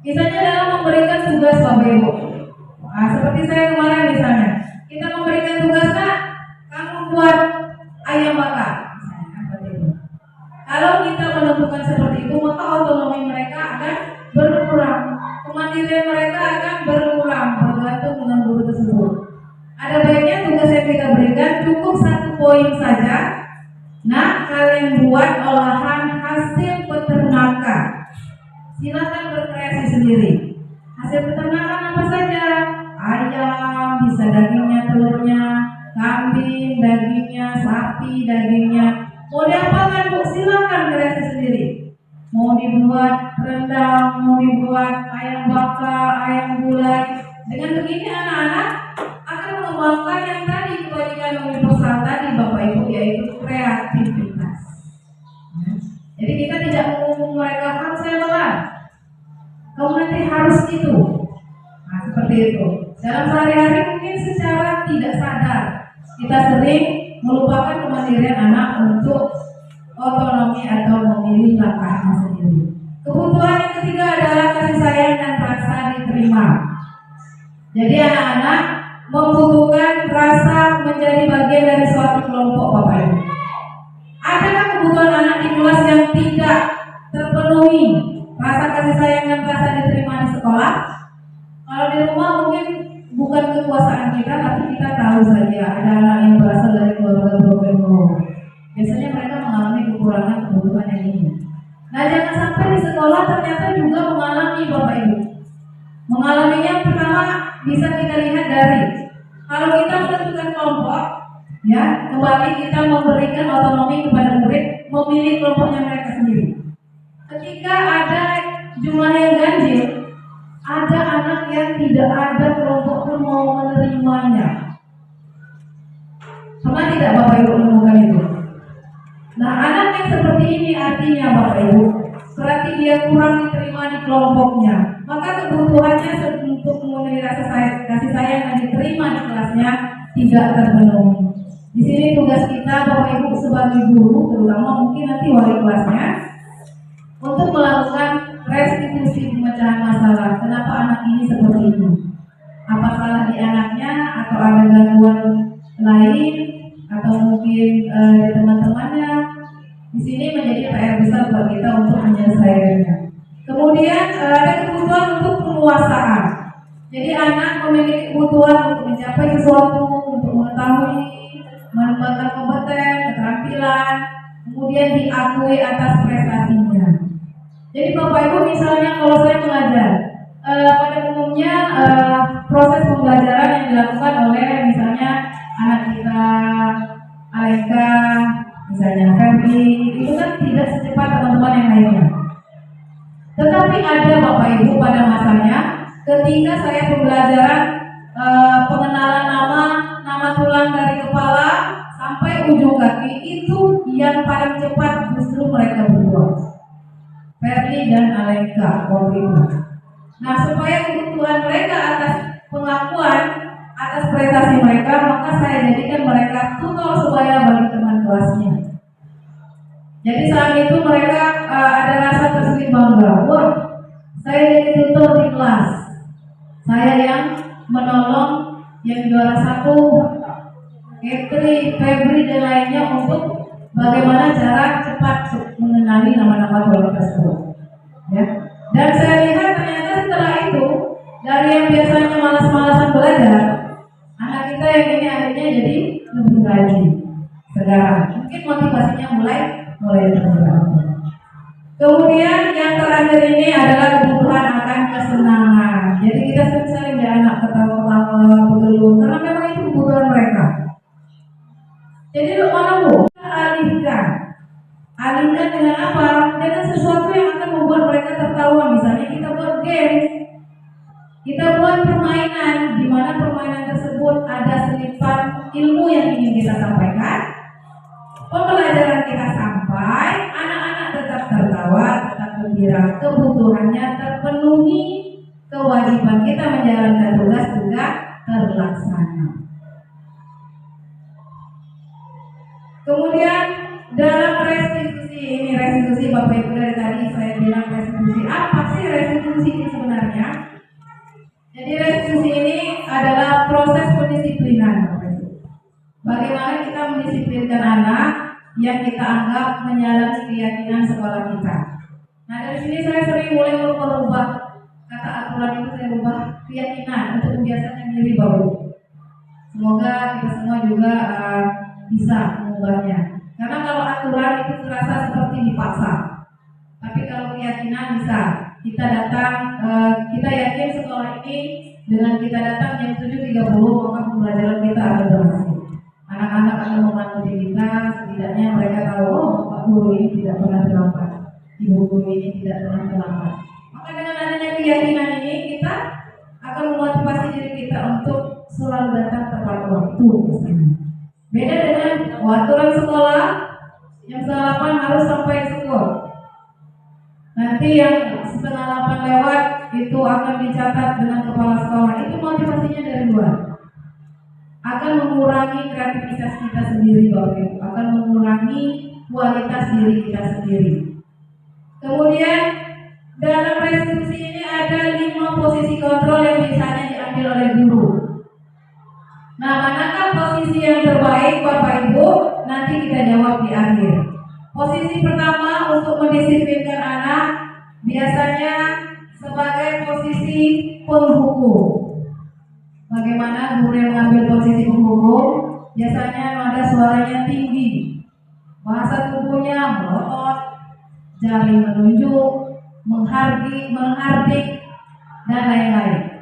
Misalnya dalam memberikan tugas Bapak Ibu, nah, seperti saya kemarin misalnya, kita memberikan tugas, Kak, kamu buat ayam bakar, misalnya, seperti itu. Kalau kita menentukan seperti itu, maka otonomi mereka akan berkurang, kemandirian mereka akan berkurang bergantung dengan guru tersebut. Ada baiknya tugas yang kita berikan cukup 1 poin saja. Nah, kalian buat olahan hasil peternakan. Silakan berkreasi sendiri. Hasil peternakan apa saja? Ayam, bisa dagingnya, telurnya, kambing, dagingnya, sapi, dagingnya. Mau diapakan, Bu? Silakan kreasi sendiri. Mau dibuat rendang, mau dibuat ayam bakar, ayam gulai. Dengan begini anak-anak akan mengembangkan yang tadi kebajikan universal tadi Bapak Ibu, yaitu kreativitas. Jadi kita tidak mengumum mereka harus saya makan, kamu nanti harus itu. Nah, seperti itu. Dalam sehari-hari mungkin secara tidak sadar kita sering melupakan kemandirian anak untuk otonomi atau memilih langkahnya sendiri. Kebutuhan yang ketiga adalah kasih sayang dan rasa diterima. Jadi anak-anak membutuhkan rasa menjadi bagian dari suatu kelompok Bapak Ibu. Adakah kebutuhan anak di kelas yang tidak terpenuhi? Rasa kasih sayang dan rasa diterima di sekolah? Kalau di rumah mungkin bukan kekuasaan kita, tapi kita tahu saja ada anak yang berasal dari keluarga broken home. Biasanya mereka mengalami kekurangan kebutuhan yang ini. Nah, jangan sampai di sekolah ternyata juga mengalami Bapak Ibu. Mengalaminya pertama bisa kita lihat dari kalau kita menentukan kelompok, ya kembali kita memberikan otonomi kepada murid memilih kelompoknya mereka sendiri. Ketika ada jumlah yang ganjil, ada anak yang tidak ada kelompok pun mau menerimanya. Pernah tidak Bapak Ibu menemukan itu? Nah, anak yang seperti ini artinya Bapak Ibu, berarti dia kurang diterima di kelompoknya. Maka kebutuhannya untuk memenuhi rasa kasih sayang dan diterima di kelasnya tidak terpenuhi. Di sini tugas kita Bapak Ibu sebagai guru, terutama mungkin nanti wali kelasnya, untuk melakukan restitusi pemecahan masalah. Kenapa anak ini seperti ini? Apa salah di anaknya atau ada gangguan lain atau mungkin di teman-temannya? Di sini menjadi PR besar buat kita untuk menyelesaikannya. Kemudian ada kebutuhan untuk penguasaan. Jadi anak memiliki kebutuhan untuk mencapai sesuatu, untuk mengetahui, menempatkan kompeten, keterampilan, kemudian diakui atas prestasinya. Jadi Bapak Ibu misalnya kalau saya mengajar, pada umumnya proses pembelajaran yang dilakukan oleh misalnya anak kita, Aleka, misalnya Ferdi, itu kan tidak secepat teman-teman yang lainnya. Tetapi ada Bapak Ibu pada masanya ketika saya pembelajaran pengenalan nama tulang dari kepala sampai ujung kaki, itu yang paling cepat justru mereka berdua, Ferdi dan Aleka waktu itu. Nah, supaya kebutuhan mereka atas pengakuan atas prestasi mereka, maka saya jadikan mereka tutor supaya bagi teman kelasnya. Jadi saat itu mereka ada rasa tersendiri bangga. Wah, saya jadi tutor di kelas. Saya yang menolong yang juara 1, Katri, Febri dan lainnya untuk bagaimana cara cepat mengenali nama-nama kelompok tersebut. Ya. Dan saya lihat ternyata setelah itu dari yang biasanya malas-malasan belajar, anak kita yang ini akhirnya jadi lebih rajin sekarang. Mungkin motivasinya mulai terbentuk. Kemudian yang terakhir ini adalah kebutuhan akan kesenangan. Jadi kita sering ya anak ketawa-ketawa, bergelut, karena memang itu kebutuhan mereka. Jadi mana Bu? Alihkan dengan apa? Dengan sesuatu yang akan membuat mereka tertawa. Misalnya kita buat game, kita buat permainan, di mana permainan tersebut ada selipan ilmu yang ingin kita sampaikan. Pembelajaran kita sampai, anak-anak tetap tertawa, tetap gembira, kebutuhannya terpenuhi, kewajiban kewajiban kita menjalankan tugas juga terlaksana. Kemudian dalam restitusi ini, restitusi Bapak Ibu dari tadi saya bilang restitusi. Apa sih restitusi ini sebenarnya? Jadi restitusi ini adalah proses pendisiplinan Bapak Ibu. Bagaimana kita mendisiplinkan anak yang kita anggap menyalahi keyakinan sekolah kita. Nah dari sini saya sering mulai merubah kata aturan itu, saya rubah keyakinan untuk membiasakan diri Bapak Ibu. Semoga kita semua juga bisa mengubahnya. Karena kalau aturan itu terasa seperti dipaksa, tapi kalau keyakinan bisa. Kita datang, kita yakin sekolah ini dengan kita datang jam 7.30 maka pembelajaran kita akan berhasil. Anak-anak akan mematuhi kita, setidaknya mereka tahu, oh Pak Guru ini tidak pernah terlambat, Ibu Guru ini tidak pernah terlambat. Maka dengan adanya keyakinan ini kita akan memotivasi diri kita untuk selalu datang tepat waktu. Beda dengan aturan sekolah yang setengah 8 harus sampai sekolah. Nanti yang setengah 8 lewat itu akan dicatat dengan kepala sekolah. Itu motivasinya dari luar. Akan mengurangi kreativitas kita sendiri Bapak Ibu. Akan mengurangi kualitas diri kita sendiri. Kemudian dalam restitusi ini ada 5 posisi kontrol yang biasanya diambil oleh guru. Nah, manakah posisi yang terbaik Bapak Ibu? Nanti kita jawab di akhir. Posisi pertama untuk mendisiplinkan anak biasanya sebagai posisi penghukum. Bagaimana guru yang mengambil posisi penghukum? Biasanya ada suaranya tinggi, bahasa tubuhnya melotot, jari menunjuk, menghardik, dan lain-lain.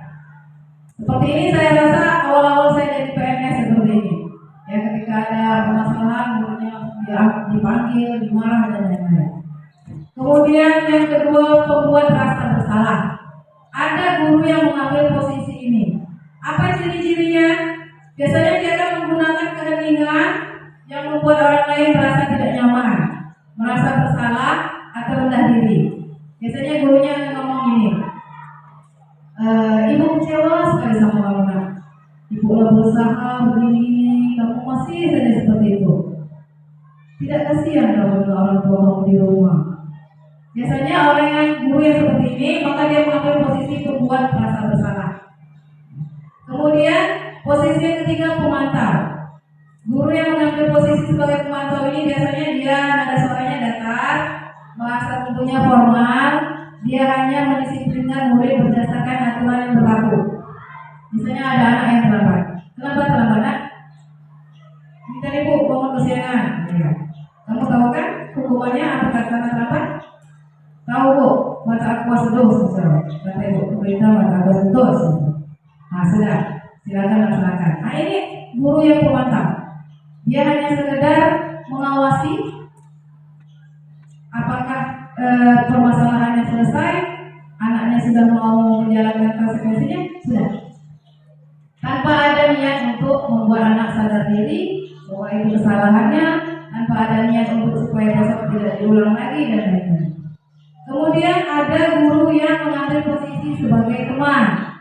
Seperti ini saya rasa awal-awal saya jadi PNS seperti ini. Ya ketika ada permasalahan gurunya dipanggil, dimarah dan lain-lain. Kemudian yang kedua, pembuat rasa bersalah. Ada guru yang mengambil posisi ini. Apa ciri-cirinya? Biasanya dia akan menggunakan keheningan yang membuat orang lain merasa tidak nyaman, merasa bersalah atau rendah diri. Biasanya gurunya akan ngomong ini, ibu kecewa sekali sama kamu nak. Ibu udah berusaha begini, kamu masih saja seperti itu. Tidak kasihan kalau orang tua kamu di rumah. Biasanya orang yang guru yang seperti ini, maka dia mengambil posisi pembuat rasa bersalah. Kemudian posisi yang ketiga, pemantau. Guru yang mengambil posisi sebagai pemantau ini biasanya dia nada suaranya datar, bahasa tubuhnya formal, dia hanya mendisiplinkan murid berdasarkan aturan yang berlaku. Misalnya ada anak yang terlambat. Kenapa terlambat? Minta ibu bangun kesiangan. Ya. Kamu tahu kan hukumannya apa karena terlambat? Tahu bu, mata aku sedus. Kata ibu, pemerintah mata aku sedus. Nah sudah, silakan laksanakan. Nah ini guru yang pemantau. Dia hanya sekedar mengawasi apakah permasalahannya selesai, anaknya sudah mau menjalankan konsekuensinya, sudah. Tanpa ada niat untuk membuat anak sadar diri bahwa itu kesalahannya, tanpa ada niat untuk supaya besok tidak diulang lagi dan lain-lain. Kemudian ada guru yang mengambil posisi sebagai teman.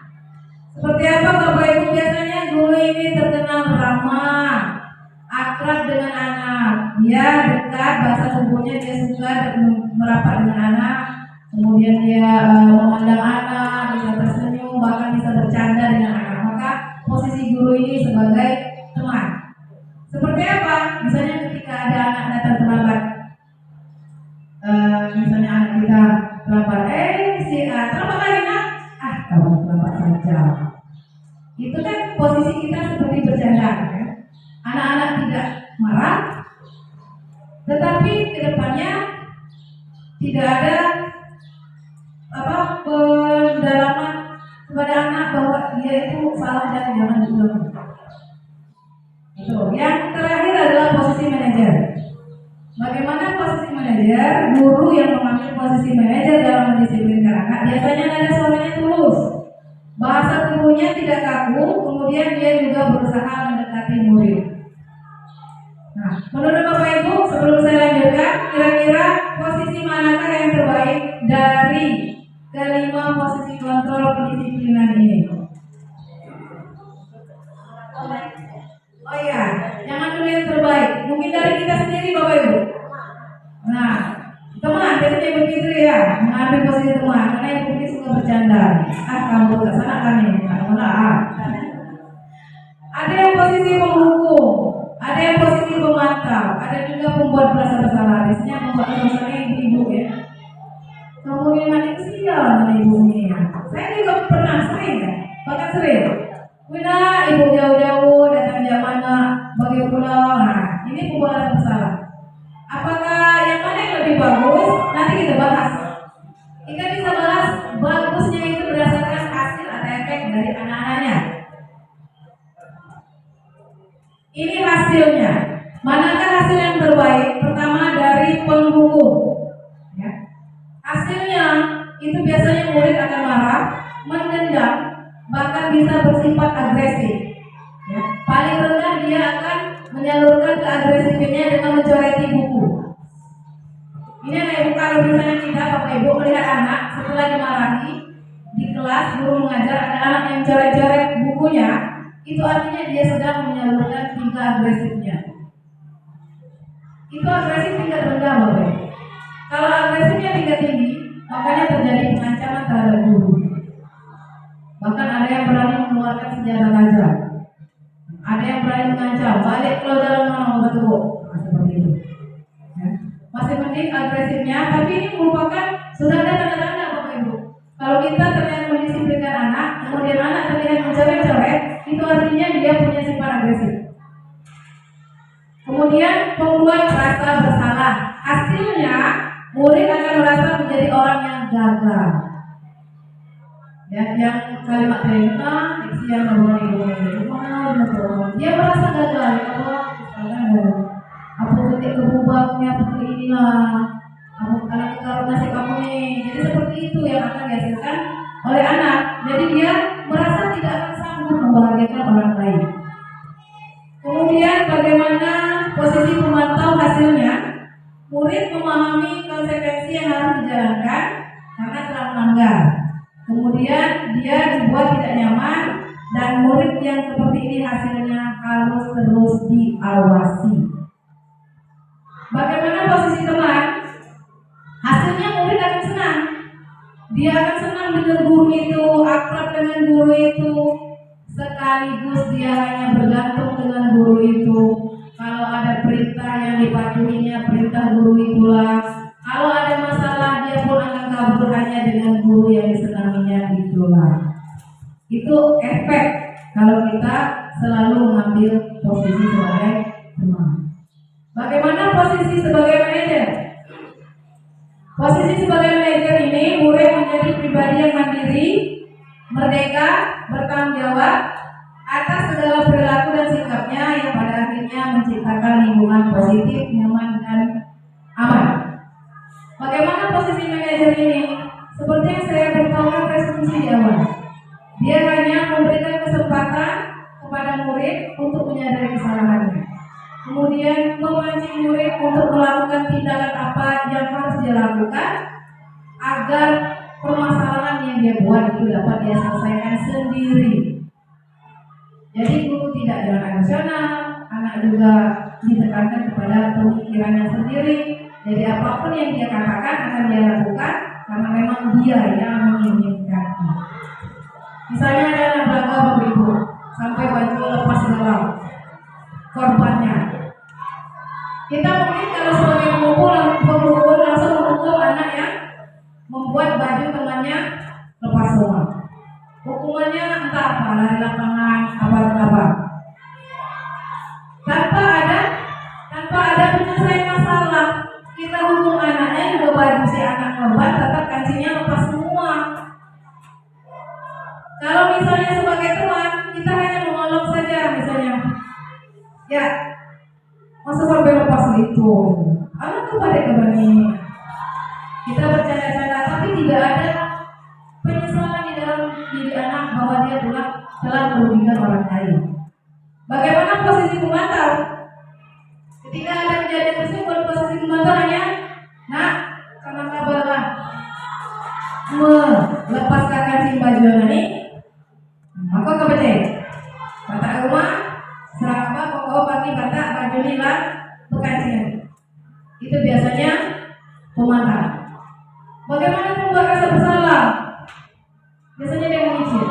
Seperti apa Bapak Ibu? Biasanya guru ini terkenal ramah, akrab dengan anak. Dia dekat, bahasa tubuhnya dia suka merapat dengan anak. Kemudian dia memandang anak, bisa tersenyum, bahkan bisa bercanda dengan anak. Maka posisi guru ini sebagai teman. Seperti apa? Misalnya ketika ada anak datang terlambat, misalnya anak kita terlambat, si A terlambat lagi nak, kamu terlambat saja. Itu kan posisi kita seperti bercanda, kan? Anak-anak tidak marah, tetapi kedepannya tidak ada pendalaman kepada anak bahwa dia itu salah dan jangan diulang. Itu. Yang terakhir adalah posisi manajer. Bagaimana posisi manajer? Guru yang mengambil posisi manajer dalam mendisiplinkan anak biasanya ada suaranya tulus, bahasa tubuhnya tidak kaku, kemudian dia juga berusaha mendekati murid. Nah, menurut Bapak Ibu, sebelum saya lanjutkan, kira-kira posisi manakah yang terbaik dari kelima posisi kontrol mengontrol kedisiplinan ini? Oh iya, jangan dulu yang terbaik. Mungkin dari kita sendiri Bapak Ibu. Nah, teman biasanya begitu ya, mengambil posisi teman. Karena yang mungkin suka bercanda. Kamu ke sana kan nih, ada yang posisi penghukum, ada yang posisi pemantau, ada juga pembuat merasa bersalah. Biasanya pembuat merasa bersalah ibu ya. Kemudian nanti kesian ibunya. Saya juga pernah sering ya, bahkan sering. Wina ibu jauh-jauh datang jam mana bagi pulang. Nah, ini pembuat merasa bersalah. Apakah yang mana yang lebih bagus? Nanti kita bahas. Kita bisa bahas bagusnya itu berdasarkan hasil atau efek dari anak-anaknya. Ini hasilnya. Manakah hasil yang terbaik? Pertama dari penghukum. Ya. Hasilnya itu biasanya murid akan marah, mendendam, bahkan bisa bersifat agresif. Ya. Paling rendah dia akan menyalurkan keagresifannya dengan mencoreti buku. Ini anak ibu, kalau misalnya kita Bapak Ibu melihat anak setelah dimarahi di kelas guru mengajar ada anak yang coret-coret bukunya, itu artinya dia sedang menyalurkan tingkat agresifnya. Itu agresif tingkat rendah Bapak Ibu. Kalau agresifnya tingkat tinggi, makanya terjadi pengancaman terhadap guru. Bahkan ada yang berani mengeluarkan senjata tajam. Ada yang berani mengancam, balik kalau dalam nama betul. Seperti itu. Ya. Masih penting agresifnya, tapi ini merupakan sudah ada tanda-tanda Bapak Ibu. Kalau kita terlihat mendisiplinkan anak, kemudian anak terlihat mencoret-coret, itu artinya dia punya sifat agresif. Kemudian pembuat rasa bersalah. Hasilnya murid akan merasa menjadi orang yang gagal. Ya, yang kalimat terima, yang dia merasa gagal. Aku ketik berubahnya seperti inilah. Aku kalau nasib kamu nih. Jadi seperti itu yang akan dihasilkan oleh anak. Jadi dia merasa tidak akan sanggup membahagiakan orang lain. Kemudian bagaimana posisi pemantau hasilnya? Murid memahami konsekuensi yang harus dijalankan karena telah melanggar. Kemudian dia dibuat tidak nyaman dan murid yang seperti ini hasilnya harus terus diawasi. Bagaimana posisi teman? Hasilnya murid akan senang. Dia akan senang dengan guru itu, akrab dengan guru itu, sekaligus dia hanya bergantung dengan guru itu. Kalau ada perintah yang dipatuhinya, perintah guru itulah. Kalau ada masalah, dia pun akan kabur hanya dengan guru yang disenanginya itulah. Itu efek kalau kita selalu mengambil posisi sebagai teman. Bagaimana posisi sebagai manajer? Posisi sebagai manajer ini murid menjadi pribadi yang mandiri, merdeka, bertanggung jawab atas segala perilaku dan sikapnya yang pada akhirnya menciptakan lingkungan positif, nyaman dan aman. Bagaimana posisi manajer ini? Seperti yang saya beritahukan presentasi di awal, dia hanya memberikan kesempatan kepada murid untuk menyadari kesalahannya. Kemudian memancing murid untuk melakukan tindakan apa yang harus dia lakukan agar permasalahan yang dia buat itu dapat dia selesaikan sendiri. Jadi guru tidak jalan emosional, anak juga ditekankan kepada pemikirannya sendiri. Jadi apapun yang dia katakan akan dia lakukan karena memang dia yang menginginkan. Misalnya ada anak belaga Bapak Ibu sampai baju lepas dalam korbannya. Kita mungkin kalau sebagai pemukul langsung menghukum anak yang membuat baju temannya lepas semua. Hukumannya entah apa, lari lapangan, apa. Tanpa ada penyelesaian masalah, kita hukum anaknya juga baju si anak korban tetap kancingnya lepas semua. Kalau misalnya sebagai teman, kita hanya menolong saja misalnya. Ya, masa sampai lepas gitu. Anak kepada kebani. Kita bercanda-canda tapi tidak ada penyesalan di dalam diri anak bahwa dia telah merugikan orang lain. Bagaimana posisi pemantau? Ketika ada kejadian tersebut, posisi pemantau hanya, nah, karena kabarlah melepaskan kancing baju Biasanya dia mengicil.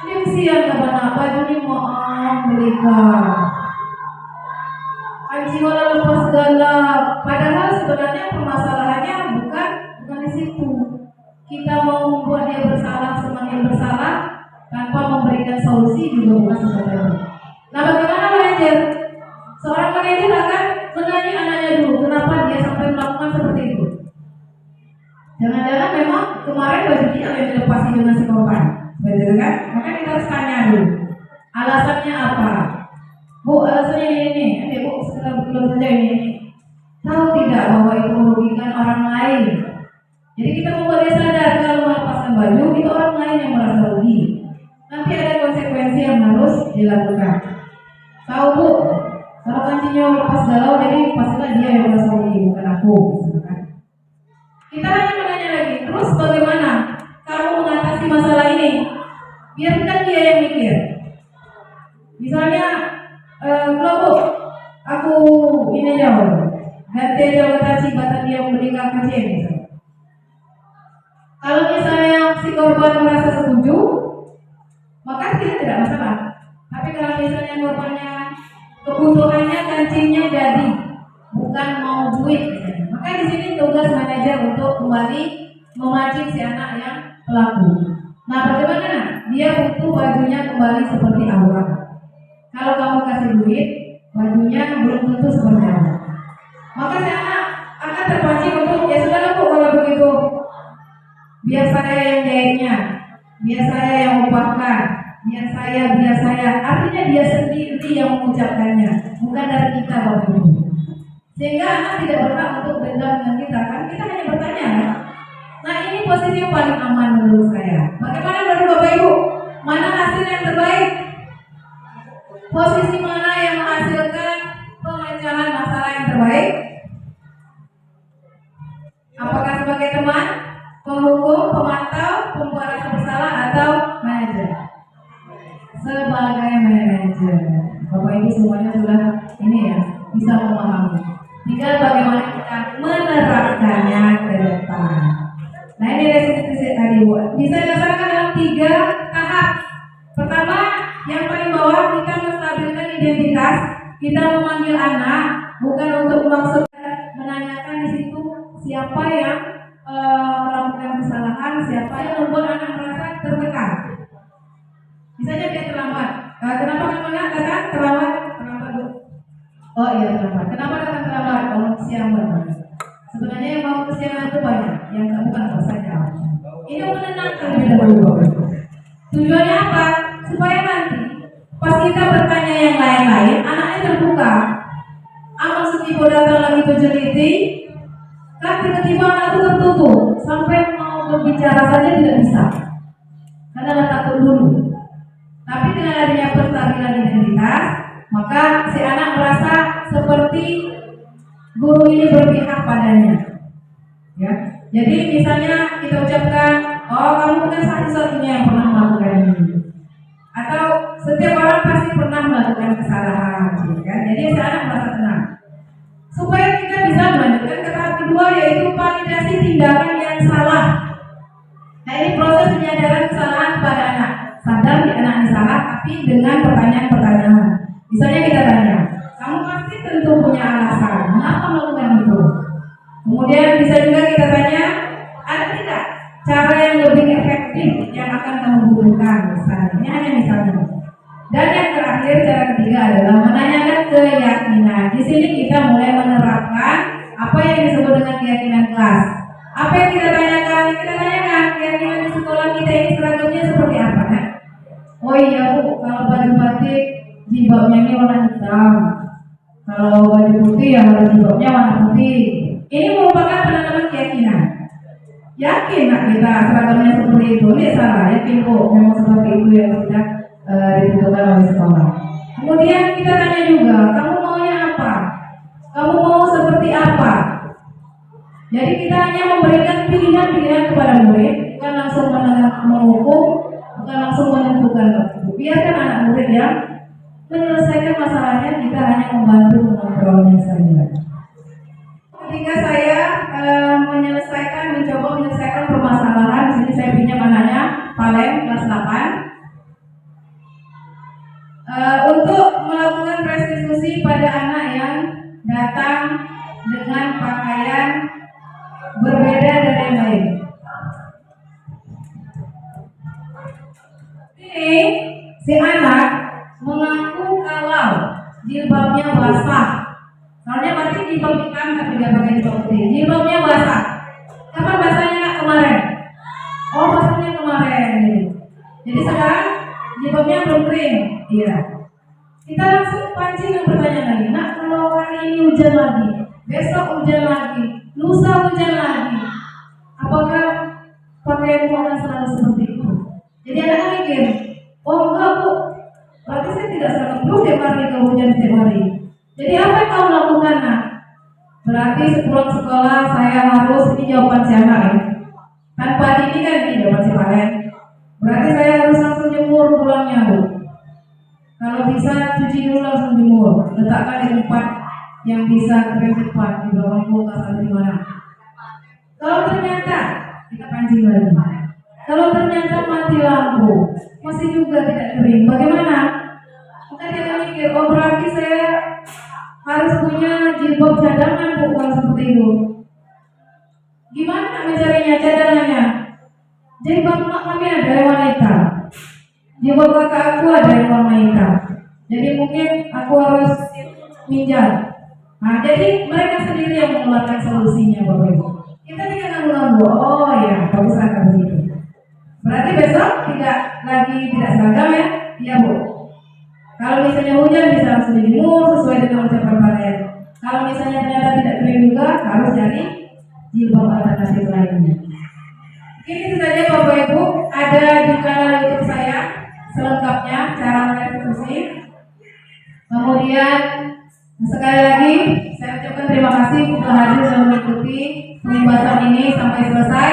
Dia siap apa ini mau belikan. Anjing orang lepas galak. Padahal sebenarnya permasalahannya bukan di situ. Kita mau membuat dia bersalah semakin bersalah tanpa memberikan solusi juga bukan sesuatu yang baik. Nah, bagaimana manajer? Seorang manajer akan menanya anaknya dulu, kenapa dia sampai melakukan seperti itu. Jangan-jangan memang kemarin baju dia yang dilepasi dengan si korban, betul kan? Maka kita harus tanya dulu, alasannya apa? Bu, alasannya ini, adik bu, sekedar betul saja ini. Tahu tidak bahwa itu merugikan orang lain? Jadi kita membuat dia sadar kalau melepaskan baju itu orang lain yang merasa rugi. Nanti ada konsekuensi yang harus dilakukan. Tahu bu, kalau kancingnya lepas galau, jadi pastilah dia yang merasa rugi, bukan aku. Misalkan. Kita hanya menanya lagi, terus bagaimana kamu mengatasi masalah ini? Biarkan dia yang mikir. Misalnya, kalau bu, aku ini jauh, ganti aja batasi batang dia memberikan kajian misalnya. Kalau misalnya si korban merasa setuju, maka kita tidak masalah. Tapi kalau misalnya korbannya kebutuhannya kancingnya jadi, bukan mau duit, maka di sini tugas manajer untuk kembali memancing si anak yang pelaku. Nah, bagaimana? Dia butuh bajunya kembali seperti awal. Kalau kamu kasih duit, bajunya belum tentu seperti awal. Maka si anak akan terpancing untuk ya sudah bu kalau begitu. Biar saya yang jahitnya, biar saya yang upahkan, biar saya. Artinya dia sendiri yang mengucapkannya, bukan dari kita Bapak Ibu. Sehingga anak tidak berhak untuk dendam dengan kita, kan kita hanya bertanya. Nah ini posisi yang paling aman menurut saya. Bagaimana menurut Bapak Ibu? Mana hasil yang terbaik? Posisi mana yang menghasilkan pemecahan masalah yang terbaik? Apakah sebagai teman, penghukum, pemantau, pembuat rasa bersalah atau manajer? Sebagai manajer. Bapak Ibu semuanya sudah ini ya, bisa memahami. Tinggal bagaimana kita menerapkannya ke depan. Nah ini restitusi tadi Bu. Bisa dilaksanakan dalam 3 tahap. Pertama, yang paling bawah kita menstabilkan identitas. Kita memanggil anak bukan untuk maksud menanyakan di situ siapa yang melakukan kesalahan, siapa yang membuat anak merasa tertekan. Misalnya dia terlambat. Kenapa kamu katakan terlambat? Terlambat Bu. Oh iya terlambat. Kenapa datang terlambat? Oh siang banget. Sebenarnya yang mau kesiangan itu banyak, yang bukan kok saja. Ini menenangkan lebih dahulu. Tujuannya apa? Supaya nanti pas kita bertanya yang lain-lain, anaknya terbuka. Amal setiap datang lagi berjeliti, kan tiba-tiba anak itu tertutup, sampai mau berbicara saja tidak bisa, karena takut dulu. Tapi dengan adanya penstabilan identitas, maka si anak merasa seperti guru ini berpihak padanya. Ya, jadi misalnya kita ucapkan, oh kamu bukan satu-satunya yang pernah melakukan ini, atau setiap orang pasti pernah melakukan kesalahan, kan? Jadi si anak merasa tenang. Supaya kita bisa melanjutkan ke tahap kedua, yaitu validasi tindakan yang salah. Nah ini proses penyadaran kesalahan pada anak. Sadar di anak ini salah, tapi dengan pertanyaan-pertanyaan. Misalnya kita tanya, kamu pasti tentu punya alasan mengapa melakukan itu. Kemudian bisa juga kita tanya, ada tidak cara yang lebih efektif yang akan kamu butuhkan misalnya. Ini hanya misalnya. Dan yang terakhir, cara ketiga adalah menanyakan keyakinan. Di sini kita mulai menerapkan apa yang disebut dengan keyakinan kelas. Apa yang kita tanyakan? Kita tanyakan keyakinan di sekolah kita ini seragamnya seperti apa, kan? Oh iya Bu, kalau baju batik jilbabnya ini warna hitam. Kalau baju putih ya warna jilbabnya warna putih. Ini merupakan penanaman keyakinan. Yakin nak kita seragamnya seperti itu? Ini salah, yakin Bu, memang seperti itu yang sudah ditentukan oleh sekolah. Kemudian kita tanya juga, kamu maunya apa? Kamu mau seperti apa? Jadi kita hanya memberikan pilihan-pilihan kepada murid, bukan langsung menghukum, bukan langsung menentukan waktu. Biarkan anak murid yang menyelesaikan masalahnya, kita hanya membantu mengontrolnya saja. Ketika saya mencoba menyelesaikan permasalahan, di sini saya pinjam anaknya Palen kelas 8 untuk melakukan restitusi pada anak yang datang dengan pakaian berbeda dari yang lain. Ini si anak mengaku kalau jilbabnya basah. Soalnya berarti jilbab hitam tapi dia pakai jilbab putih. Jilbabnya basah. Kapan basahnya Kak? Kemarin. Oh, basahnya kemarin. Jadi sekarang jilbabnya belum kering. Iya. Kita langsung pancing yang pertanyaan lagi. Nak, kalau hari ini hujan lagi, besok hujan lagi, lusa hujan lagi, apakah pakaianmu akan selalu seperti itu? Jadi anak mikir, oh enggak Bu, berarti saya tidak selalu perlu tiap hari ke hujan setiap hari. Jadi apa yang kau lakukan nak? Berarti sepulang sekolah saya harus, ini jawaban si anak ya. Tanpa ini kan ini jawaban si Palen. Berarti saya harus langsung jemur pulangnya Bu. Kalau bisa cuci dulu langsung jemur, letakkan di tempat yang bisa kering cepat di bawah kulkas atau di mana. Kalau ternyata kita pancing lagi. Kalau ternyata mati lampu, masih juga tidak kering, bagaimana? Maka dia mikir, oh berarti saya harus punya jilbab cadangan Bu kalau seperti itu. Gimana mencarinya cadangannya? Jilbab mak kami ada yang warna hitam. Jilbab kakak aku ada yang warna hitam. Jadi mungkin aku harus minjam. Nah, jadi mereka sendiri yang mengeluarkan solusinya Bapak Ibu. Kita tidak nanggung-nanggung. Oh ya, bagus akan begitu. Berarti besok tidak seragam ya? Iya Bu. Kalau misalnya hujan bisa langsung dijemur sesuai dengan ucapan Palen. Kalau misalnya ternyata tidak kering juga harus cari jilbab alternatif lainnya. Ini saja Bapak Ibu, ada di kanal YouTube saya selengkapnya cara restitusi. Kemudian sekali lagi saya ucapkan terima kasih telah hadir dan mengikuti pembahasan ini sampai selesai.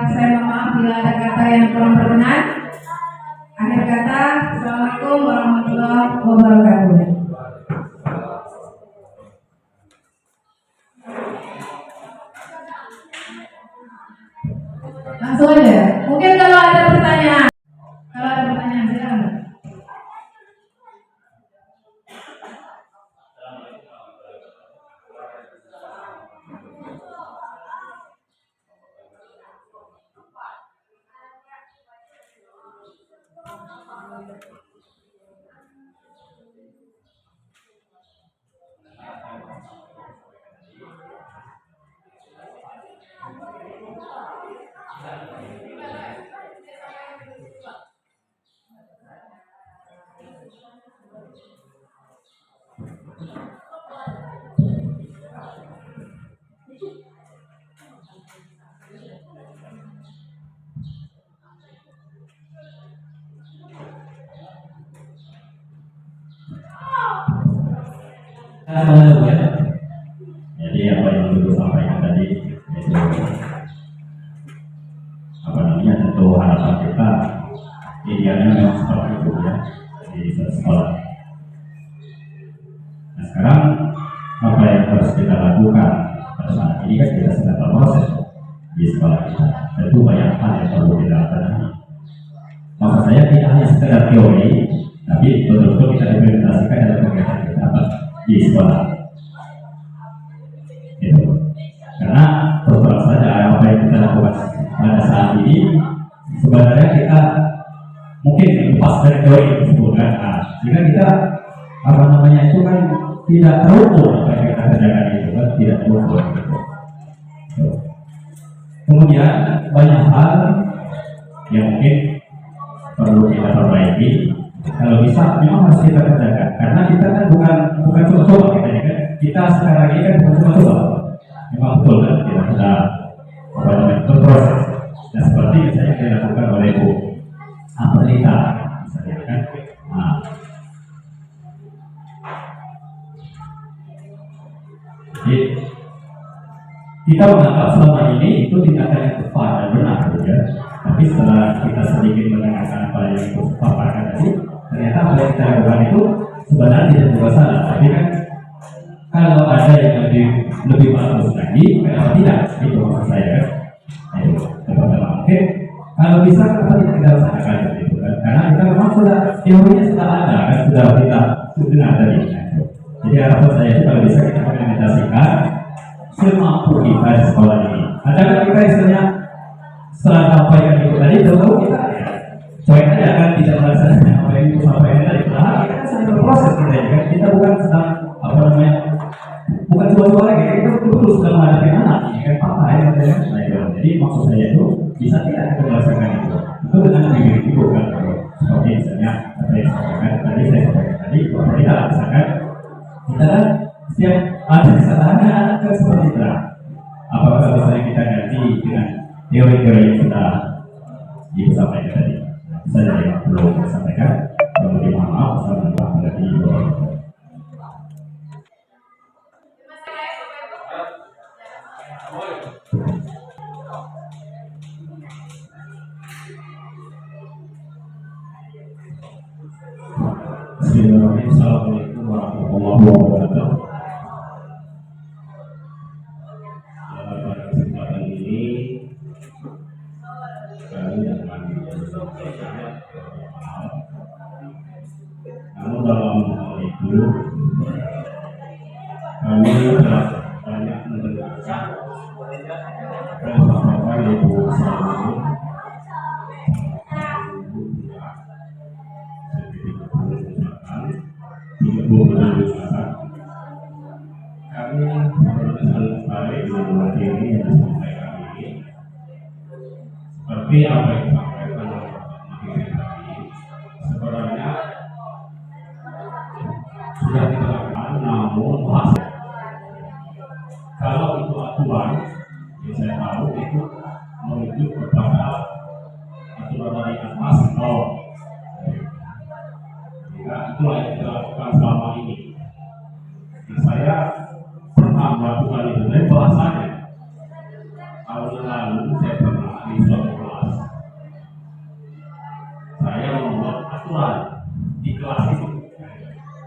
Saya mohon maaf bila ada kata yang kurang berkenan. Akhir kata, Assalamualaikum warahmatullahi wabarakatuh. Langsung aja. Mungkin kalau ada pertanyaan, silakan. Jadi apa yang dulu sampaikan tadi itu tentu harapan kita idealnya memang seperti itu ya di sekolah. Nah sekarang apa yang harus kita lakukan pada saat ini kan kita sedang berproses di sekolah kita. Tentu banyak hal yang perlu kita lakukan. Maksud saya tidak hanya sekedar teori, tapi betul-betul kita implementasikan dalam kegiatan kita di sekolah. Gitu. Karena terus saja apa yang kita lakukan pada saat ini sebenarnya kita mungkin lepas dari teori tersebut kan. Jika kita itu kan tidak terukur apa yang kita kerjakan itu kan tidak terukur. Gitu. Kemudian banyak hal yang mungkin perlu kita perbaiki. Kalau bisa memang harus kita kerjakan karena kita kan bukan coba-coba kita sekarang ini kan bukan coba-coba. Memang betul kan kita sudah berproses. Dan seperti misalnya yang dilakukan oleh Bu Amrita misalnya kan. Nah, jadi kita menganggap selama ini itu tindakan yang tepat dan benar ya. Tapi setelah kita sedikit mendengarkan apa yang itu paparkan tadi, ternyata apa yang kita lakukan itu sebenarnya tidak berbuat salah. Tapi kan kalau ada yang lebih bagus lagi, kenapa tidak? Itu maksud saya kan. Ayo, pertama mungkin kalau Kalau bisa kenapa tidak kita laksanakan gitu kan? Karena kita memang sudah teorinya sudah ada kan, sudah kita dengar tadi. Jadi harapan saya itu kalau bisa kita implementasikan semampu kita di sekolah ini. Ada kan kita istilahnya setelah sampaikan itu tadi, tahu kita ya cuek aja kan, tidak melaksanakan apa yang itu sampaikan tadi. Nah, kita kan sedang berproses kita ya kan, kita bukan sedang apa namanya, bukan coba-coba lagi, kita betul-betul sedang menghadapi anak ya kan, apa ya kan. Jadi maksud saya itu bisa tidak kita melaksanakan itu dengan bibir itu kan, seperti misalnya apa yang saya sampaikan tadi, kalau kita laksanakan, kita kan setiap ada kesalahannya kan seperti itu. Apakah misalnya kita ganti dengan teori-teori yang sudah disampaikan tadi? Saya yang belum disampaikan, kemudian maaf, saya mengulang lagi. Bismillahirrahmanirrahim. Assalamualaikum warahmatullahi wabarakatuh. Pada kesempatan ini kami akan namun dalam hal itu kami telah banyak mendengarkan Bapak Ibu sekalian kami selesai materi yang disampaikan ini seperti apa yang disampaikan oleh materi tadi sebenarnya sudah dilakukan, namun hasil kalau itu aturan yang saya tahu itu menuju kepada aturan dari atas ke bawah. Itulah yang kita lakukan selama ini. Nah, saya pernah melakukan itu dari bahasanya. Tahun lalu saya pernah di suatu kelas. Saya membuat aturan di kelas itu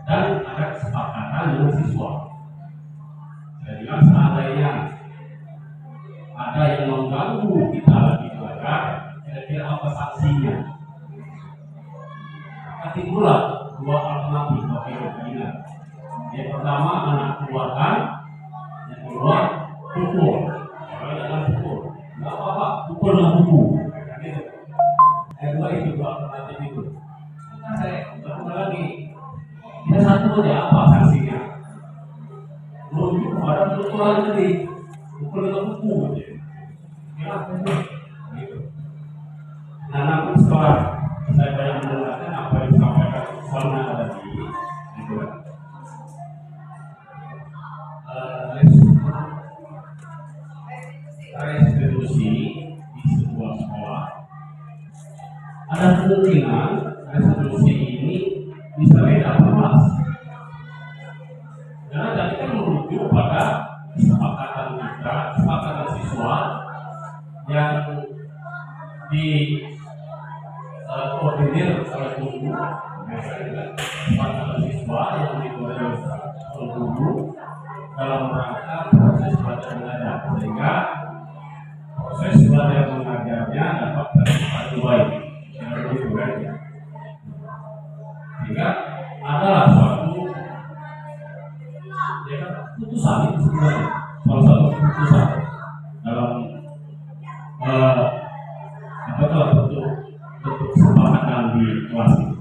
dan ada kesepakatan dengan siswa. Saya bilang seandainya ada yang mengganggu kita lagi belajar, kira-kira apa sanksinya? Maka timbullah dua alternatif bagi kita. Yang pertama anak keluarkan, yang kedua pukul. Kalau jangan pukul, nggak apa-apa, pukul dengan buku. Yang kedua itu dua alternatif itu. Maka saya lakukan lagi. Kita satu aja apa sanksinya? Merujuk kepada pukulan tadi, pukul dengan buku aja. Ya, gitu. Nah, namun setelah saya banyak mendengarkan apa yang disampaikan selama ada di itu restitusi di sebuah sekolah, ada kemungkinan restitusi ini bisa beda kelas karena tadi kan merujuk pada kesepakatan kita, kesepakatan siswa yang di koordinir oleh guru, kesepakatan siswa yang dikoordinir oleh guru dalam rangka proses belajar mengajar, sehingga proses belajar mengajarnya dapat tercapai baik yang lebih baik. Sehingga adalah suatu ya kan, putusan itu sebenarnya salah satu putusan dalam apakah bentuk kesepakatan di kelas itu.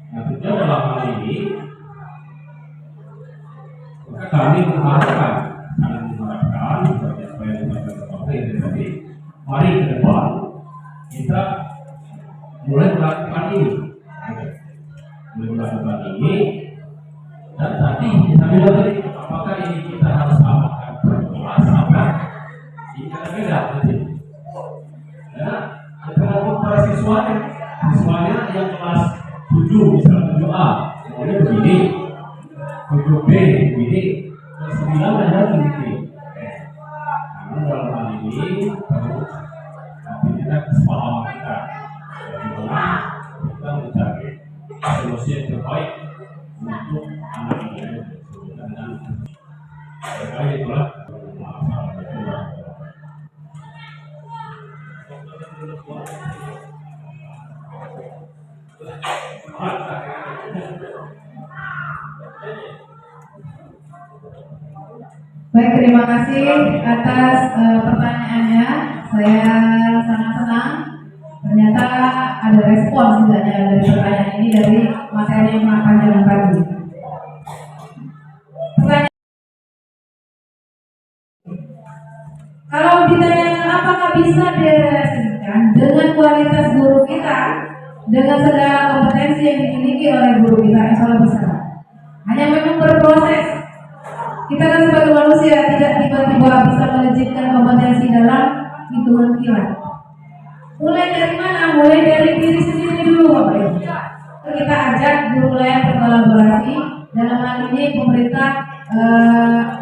Nah, tentunya dalam hal ini maka kami mengharapkan seperti apa yang disampaikan tadi, mari ke depan kita mulai melakukan ini, dan tadi kita bilang tadi apakah ini kita harus samakan kelas apa ini kan beda nanti ya, kita ngomong para siswanya yang kelas 7 misalnya 7A kemudian begini 7B begini kelas 9 ada begini. Namun dalam hal ini perlu tapi kita kesepahaman kita bagaimana kita mencari solusi yang terbaik untuk anak ini dengan terkait itulah masalah itu. Baik, terima kasih atas pertanyaannya. Saya sangat senang ternyata ada respon sebenarnya dari pertanyaan ini dari materi yang panjang tadi. Pertanyaan, kalau ditanya apakah bisa direlasikan dengan kualitas guru kita, dengan segala kompetensi yang dimiliki oleh guru kita, insya Allah bisa. Hanya memang berproses. Kita kan sebagai manusia tidak tiba-tiba bisa melejitkan kompetensi dalam hitungan kilat. Mulai dari mana? Mulai dari diri sendiri dulu, Bapak Ibu. Kita ajak guru lain berkolaborasi. Dalam hal ini pemerintah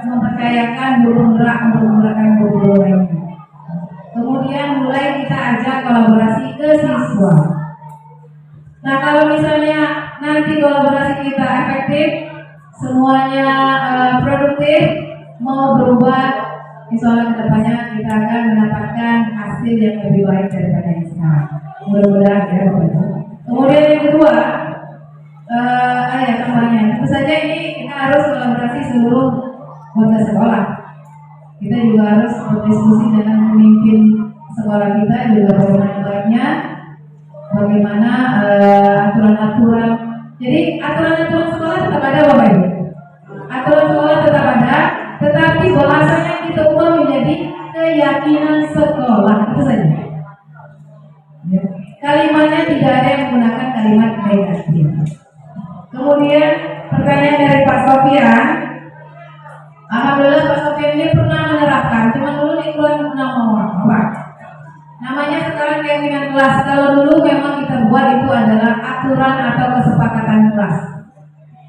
mempercayakan guru penggerak untuk menggerakkan guru lainnya. Kemudian mulai kita ajak kolaborasi ke siswa. Nah, kalau misalnya nanti kolaborasi kita efektif, semuanya produktif, mau berubah, insya Allah kedepannya kita akan mendapatkan hasil yang lebih baik daripada yang sekarang. Mudah-mudahan ya Bapak Ibu. Kemudian yang kedua, tambahnya, tentu saja ini kita harus kolaborasi seluruh warga sekolah. Kita juga harus berdiskusi dengan pemimpin sekolah kita juga bagaimana baiknya, bagaimana aturan-aturan. Jadi aturan-aturan sekolah tetap ada Bapak Ibu. Aturan sekolah tetap ada, tetapi bahasanya kita ubah menjadi keyakinan sekolah, itu saja. Ya. Kalimatnya tidak ada yang menggunakan kalimat negatif. Kemudian pertanyaan dari Pak Sofian, alhamdulillah Pak Sofian ini pernah menerapkan, cuma dulu keluar nama apa? Namanya sekarang keyakinan kelas. Kalau dulu memang kita buat itu adalah aturan atau kesepakatan kelas.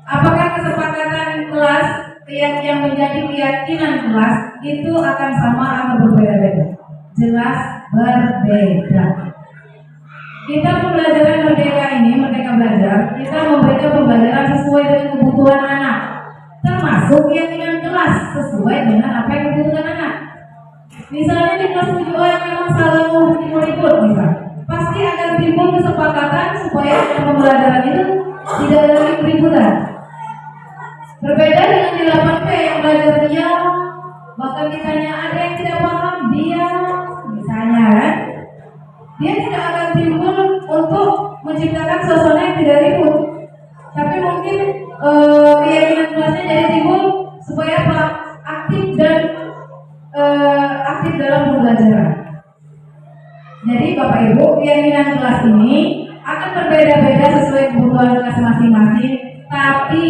Apakah kesepakatan kelas yang menjadi keyakinan kelas itu akan sama atau berbeda-beda? Jelas berbeda. Kita pembelajaran merdeka ini, Merdeka Belajar, kita memberikan pembelajaran sesuai dengan kebutuhan anak, termasuk keyakinan kelas sesuai dengan apa yang dibutuhkan anak. Misalnya di kelas 7A yang memang selalu ikut, pasti akan timbul kesepakatan supaya pembelajaran itu tidak ada lagi keributan. Berbeda dengan di 8P yang belajar diam, bahkan ditanya ada yang tidak paham diam, misalnya kan, dia tidak akan timbul untuk menciptakan suasana yang tidak ribut. Tapi mungkin keyakinan kelasnya jadi timbul supaya apa? Aktif dalam pembelajaran. Jadi Bapak Ibu, keyakinan kelas ini akan berbeda-beda sesuai kebutuhan kelas masing-masing, tapi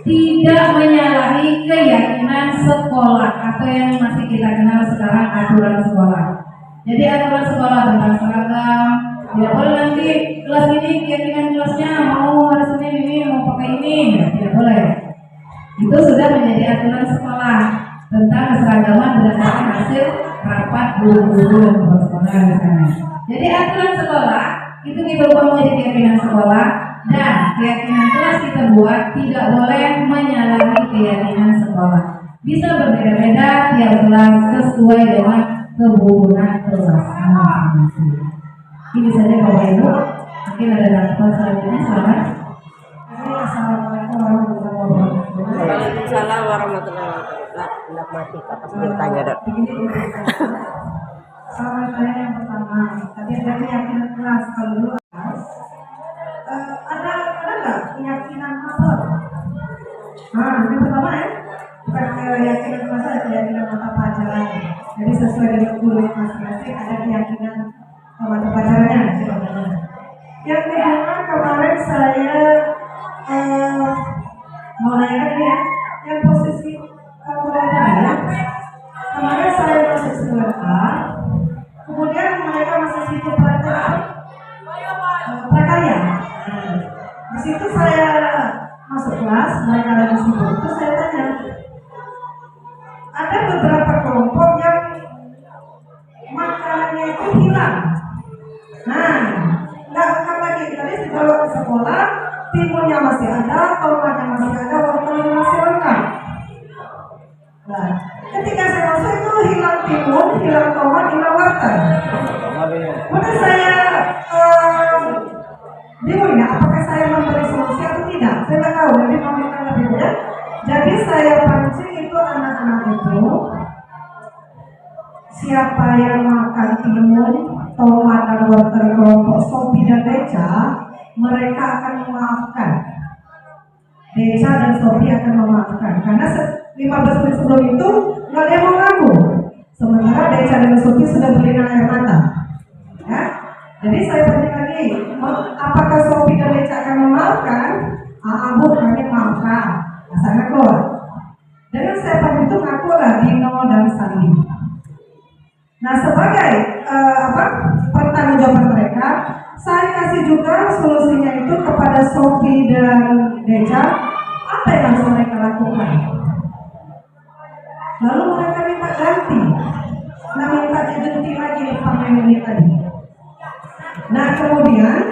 tidak menyalahi keyakinan sekolah atau yang masih kita kenal sekarang aturan sekolah. Jadi aturan sekolah tentang seragam, tidak boleh nanti kelas ini keyakinan kelasnya mau hari Senin ini mau pakai ini, ya, tidak boleh. Itu sudah menjadi aturan sekolah tentang keseragaman berdasarkan hasil rapat guru-guru dan kepala sekolah misalnya. Jadi aturan sekolah itu kita ubah menjadi keyakinan sekolah, dan keyakinan kelas kita buat tidak boleh menyalahi keyakinan sekolah. Bisa berbeda-beda tiap kelas sesuai dengan kebutuhan kelas masing-masing. Ini saja Bapak Ibu. Mungkin ada tanggapan selanjutnya, silakan. Assalamualaikum warahmatullahi wabarakatuh. Waalaikumsalam warahmatullahi wabarakatuh. Tidak mati atas bertanya dok. Soal saya yang pertama, tadi ada keyakinan kelas. Kalau dulu ada nggak keyakinan apa? Nah, yang pertama ya, bukan keyakinan kelas, ada keyakinan mata pelajaran. Jadi sesuai dengan guru masing-masing ada keyakinan mata pelajarannya. Yang kedua, kemarin saya mau nanya ya, yang posisi ya. Kemarin saya masuk sekolah, kemudian mereka masih sibuk prakarya. Di situ saya masuk kelas, mereka lagi sibuk. Terus saya tanya, ada beberapa kelompok yang makanannya itu hilang. Nah, nggak akan lagi tadi dibawa ke sekolah, timunnya masih ada, tomatnya masih ada, wortelnya masih lengkap. Nah, ketika saya masuk itu hilang timun, hilang tomat, hilang wortel. Maka saya bingung ya, apakah saya memberi solusi atau tidak? Saya nggak tahu, jadi mau minta lebih ya. Jadi saya pancing itu anak-anak itu, siapa yang makan timun, tomat dan wortel kelompok Sophie dan Deca, mereka akan memaafkan. Deca dan Sophie akan memaafkan, karena 15 menit sebelum itu nggak ada yang mau ngaku. Sementara Deca dan Sophie sudah berlinang air mata. Ya? Jadi saya tanya lagi, apakah Sophie dan Deca akan memaafkan? Bu, kami maafkan. Saya ngaku. Dengan saya tanya itu ngaku lah Dino dan Sandi. Nah, sebagai pertanggungjawaban mereka, saya kasih juga solusinya itu kepada Sophie dan Deca. Apa yang harus mereka lakukan? Lalu mereka minta ganti. Nah, minta diganti lagi di ini tadi. Nah, kemudian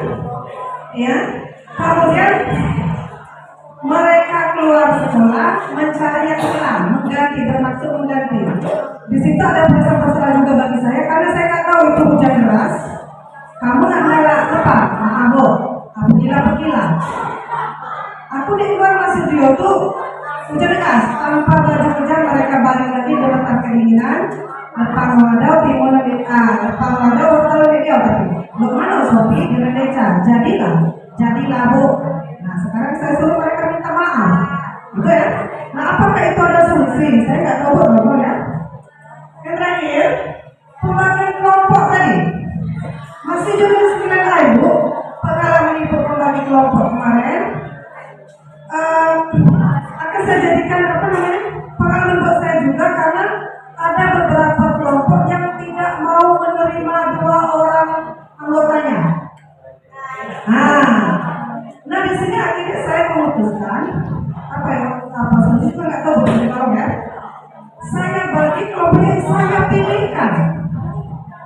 mereka keluar sekolah mencari yang hilang, mengganti, bermaksud mengganti. Di situ ada masalah juga bagi saya, karena saya nggak tahu itu hujan deras. Kamu nak melak cepat, Bu. Aku gila. Aku di luar masih studio tuh hujan deras, tanpa baju kerja mereka balik lagi dengan keinginan. Depan wadah, timur lebih depan wadah, wortel lebih dia tapi. Belum mana Sophie dengan Deca, jadilah Bu. Nah, sekarang saya suruh mereka minta maaf, gitu ya. Nah, apakah itu ada solusi? Saya nggak tahu Bu, ya. Yang terakhir, pembagian kelompok tadi masih juga 9 Ibu pengalaman Ibu membagi kelompok kemarin. Akan saya jadikan pengalaman buat saya juga, karena ada beberapa kelompok yang tidak mau menerima 2 orang anggotanya. Nah di sini akhirnya saya memutuskan apa solusi juga nggak tahu bagaimana ya. Saya bagi kelompoknya, saya pilihkan,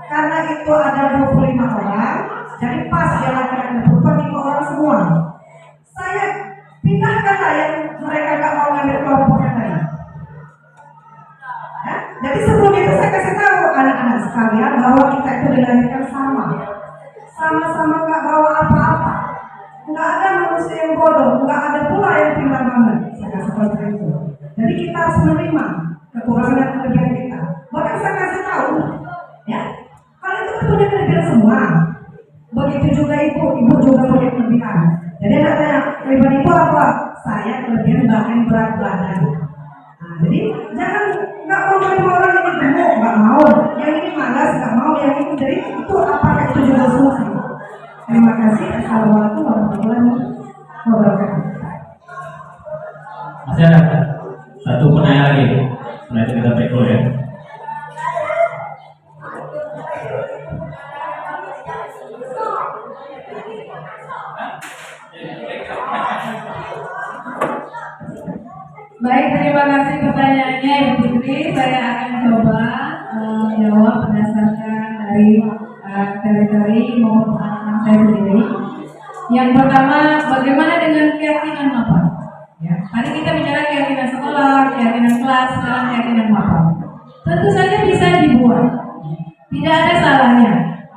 karena itu ada 25 orang, jadi pas dia laki-laki perempuan 5 orang semua. Saya pindahkan lah yang mereka nggak mau ngambil kelompoknya tadi. Ya? Jadi sebelum itu saya kasih tahu anak-anak sekalian bahwa kita itu dilahirkan sama-sama nggak bawa apa-apa. Nggak ada manusia yang bodoh, nggak ada pula yang pintar banget. Saya kasih seperti itu. Jadi kita harus menerima kekurangan dan kelebihan kita. Bahkan saya kasih tahu, ya, kalau itu punya kelebihan semua. Begitu juga ibu juga punya kelebihan. Jadi anak saya, kelebihan ibu apa? Saya kelebihan bahan berat badan. Nah, jadi jangan nggak mau menerima orang ini gemuk, nggak mau. Yang ini malas, nggak mau. Yang ini jadi itu apakah itu juga solusi? Terima kasih. Assalamualaikum warahmatullahi wabarakatuh. Masih ada satu penanya lagi. Setelah itu kita break dulu ya. Baik, terima kasih pertanyaannya Ibu Fitri. Saya akan coba menjawab berdasarkan dari teritori maupun pengalaman saya sendiri. Yang pertama, bagaimana dengan keyakinan mapan? Ya, tadi kita bicara keyakinan sekolah, keyakinan kelas, sekarang keyakinan mapan. Tentu saja bisa dibuat, tidak ada salahnya.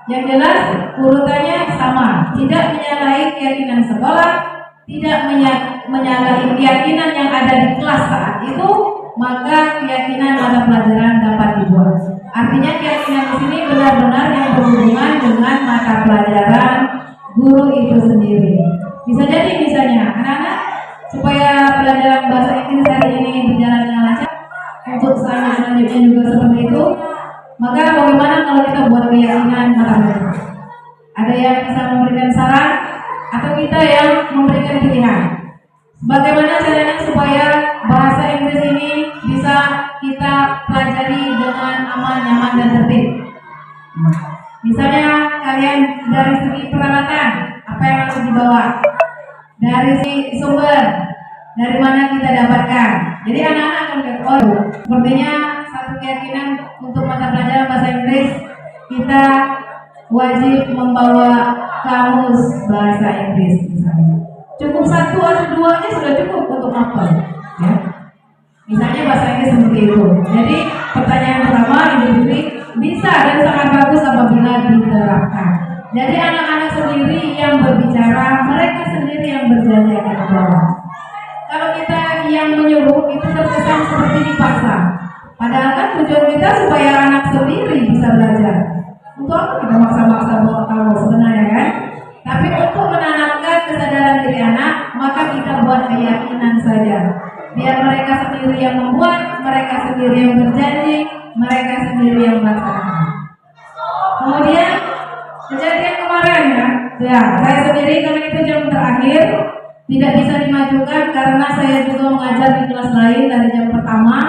Yang jelas urutannya sama, tidak menyalahi keyakinan sekolah, tidak menyalahi keyakinan yang ada di kelas saat itu, maka keyakinan mata pelajaran dapat dibuat. Artinya keyakinan di sini benar-benar yang berhubungan dengan mata pelajaran guru itu sendiri. Bisa jadi misalnya anak-anak supaya pelajaran bahasa Inggris hari ini berjalan dengan lancar, untuk selanjutnya juga seperti itu, maka bagaimana kalau kita buat keyakinan mata pelajaran? Ada yang bisa memberikan saran atau kita yang memberikan pilihan? Bagaimana caranya supaya bahasa Inggris ini bisa kita pelajari dengan aman, nyaman, dan tertib? Misalnya kalian dari segi peralatan, apa yang harus dibawa? Dari segi sumber, dari mana kita dapatkan? Jadi anak-anak akan sepertinya satu keyakinan untuk mata pelajaran bahasa Inggris, kita wajib membawa kamus bahasa Inggris misalnya. Cukup 1 atau 2 aja sudah cukup untuk hafal, ya. Misalnya bahasa Inggris seperti itu. Jadi pertanyaan pertama Ibu Fitri, bisa dan sangat bagus apabila diterapkan. Jadi anak-anak sendiri yang berbicara, mereka sendiri yang berjanji akan membawa. Kalau kita yang menyuruh itu terkesan seperti dipaksa. Padahal kan tujuan kita supaya anak sendiri bisa belajar. Untuk apa kita maksa-maksa bawa kamu sebenarnya kan? Tapi untuk menanamkan kesadaran diri anak, maka kita buat keyakinan saja. Biar mereka sendiri yang membuat, mereka sendiri yang berjanji, mereka sendiri yang melaksanakan. Kemudian kejadian kemarin ya saya sendiri karena itu jam terakhir tidak bisa dimajukan karena saya juga mengajar di kelas lain dari jam pertama.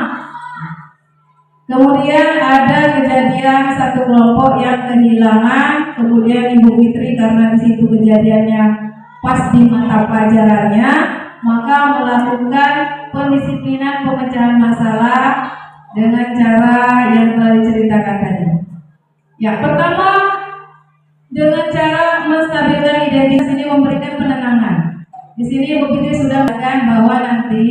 Kemudian ada kejadian satu kelompok yang kehilangan, kemudian Ibu Fitri karena di situ kejadiannya pas di mata pelajarannya, maka melakukan pendisiplinan pemecahan masalah dengan cara yang telah diceritakan tadi. Ya, pertama dengan cara menstabilkan identitas ini memberikan penenangan. Di sini Ibu Fitri sudah mengatakan bahwa nanti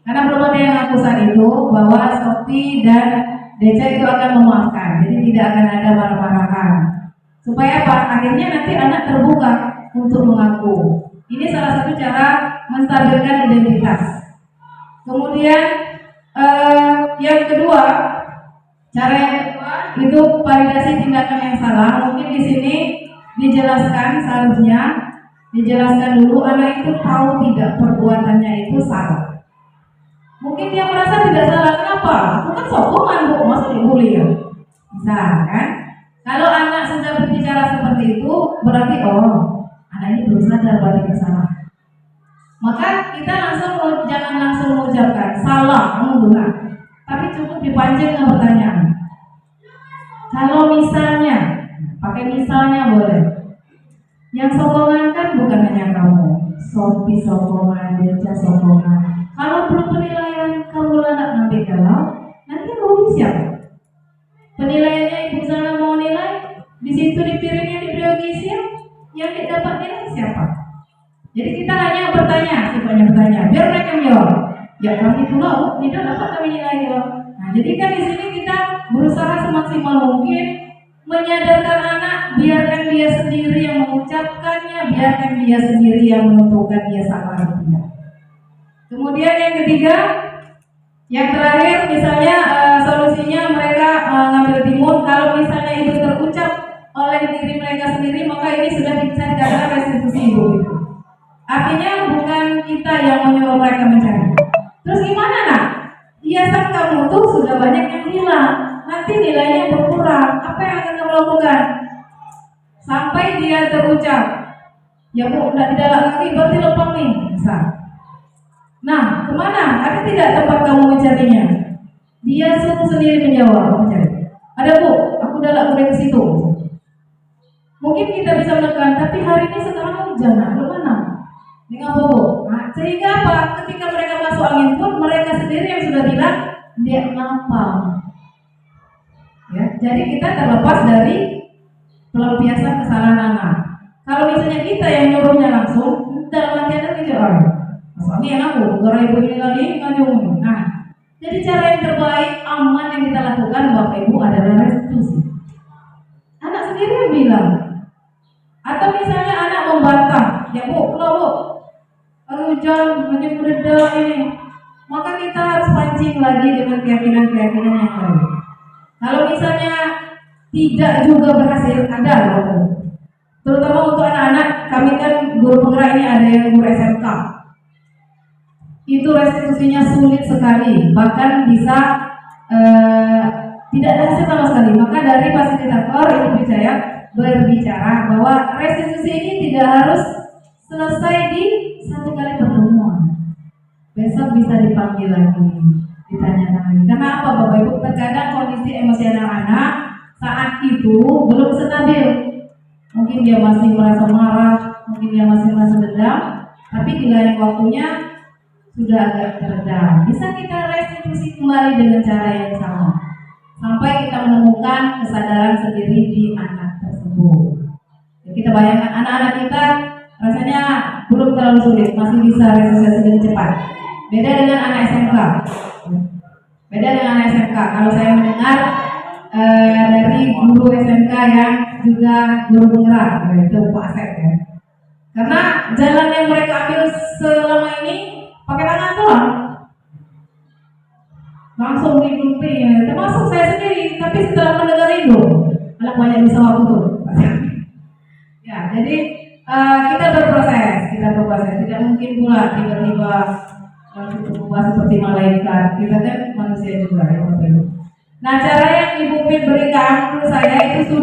karena belum ada yang ngaku saat itu bahwa Sophie dan Deca itu akan memaafkan, jadi tidak akan ada marah-marahan. Supaya apa? Akhirnya nanti anak terbuka untuk mengaku. Ini salah satu cara menstabilkan identitas. Kemudian yang kedua, cara yang kedua itu validasi tindakan yang salah. Mungkin di sini dijelaskan seharusnya dijelaskan dulu anak itu tahu tidak perbuatannya itu salah. Mungkin dia merasa tidak salah, kenapa? Aku kan sokongan bu, masa dibully ya? Bisa kan? Kalau anak sudah berbicara seperti itu, berarti anak ini belum sadar berarti salah. Maka kita jangan langsung mengucapkan salah, kamu benar. Tapi cukup dipancing dengan pertanyaan. Kalau misalnya, pakai misalnya boleh. Yang sokongan kan bukan hanya kamu, Sophie sokongan, Deca sokongan. Kalau belum penilaian kamu anak nanti nanti rugi siapa? Penilaiannya ibu sana mau nilai, di situ dipiringnya diberi siapa? Yang tidak dapat nilai siapa? Jadi kita hanya bertanya, sifatnya bertanya, biar mereka menjawab. Ya kami pula, tidak dapat kami nilai loh. Nah, jadi kan di sini kita berusaha semaksimal mungkin menyadarkan anak, biarkan dia sendiri yang mengucapkannya, biarkan dia sendiri yang menentukan dia salah atau tidak. Kemudian yang ketiga, yang terakhir misalnya solusinya mereka ngambil timun. Kalau misalnya itu terucap oleh diri mereka sendiri, maka ini sudah bisa dikatakan restitusi ibu. Artinya bukan kita yang menyuruh mereka mencari. Terus gimana nak? Hiasan kamu tuh sudah banyak yang hilang, nanti nilainya berkurang. Apa yang akan kamu lakukan? Sampai dia terucap, ya bu, tidak lagi, berarti lepang nih, bisa. Nah, kemana? Ada tidak tempat kamu mencarinya? Dia sendiri menjawab mencari. Ada bu, aku udah ke situ. Mungkin kita bisa melakukan, tapi hari ini sekarang hujan, lu mana? Dengan bobo. Nah, sehingga apa? Ketika mereka masuk angin pun mereka sendiri yang sudah bilang dia ngapal. Ya, jadi kita terlepas dari pelampiasan kesalahan anak. Kalau misalnya kita yang nyuruhnya langsung, dalam artian itu suami yang aku, gara ibu ini lagi ngajung. Nah, jadi cara yang terbaik aman yang kita lakukan Bapak Ibu adalah restitusi. Anak sendiri yang bilang. Atau misalnya anak membantah, ya bu, kalau bu, hujan menyebut ini, maka kita harus pancing lagi dengan keyakinan-keyakinan yang lain. Kalau misalnya tidak juga berhasil, ada loh. Terutama untuk anak-anak, kami kan guru penggerak ini ada yang guru SMK. Itu restitusinya sulit sekali, bahkan bisa tidak ada hasil sama sekali. Maka dari fasilitator itu berbicara bahwa restitusi ini tidak harus selesai di satu kali pertemuan. Besok bisa dipanggil lagi, ditanyakan lagi. Karena apa Bapak Ibu? Terkadang kondisi emosional anak saat itu belum stabil. Mungkin dia masih merasa marah, mungkin dia masih merasa dendam, tapi di lain waktunya sudah agak teredam. Bisa kita restitusi kembali dengan cara yang sama sampai kita menemukan kesadaran sendiri di anak tersebut. Jadi kita bayangkan anak-anak kita rasanya belum terlalu sulit, masih bisa restitusi dengan cepat. Beda dengan anak SMK. Beda dengan SMK. Kalau saya mendengar dari guru SMK yang juga guru penggerak, yaitu Pak Asep ya. Karena jalan yang mereka ambil selama ini pakai tangan doang, langsung diikuti, termasuk saya sendiri. Tapi setelah mendengar itu, anak banyak bisa waktu tuh. Ya, jadi kita berproses, tidak mungkin pula tiba-tiba berubah seperti malaikat. Kita kan manusia juga ya, Bapak Ibu. Nah, cara yang Ibu Pin berikan menurut saya itu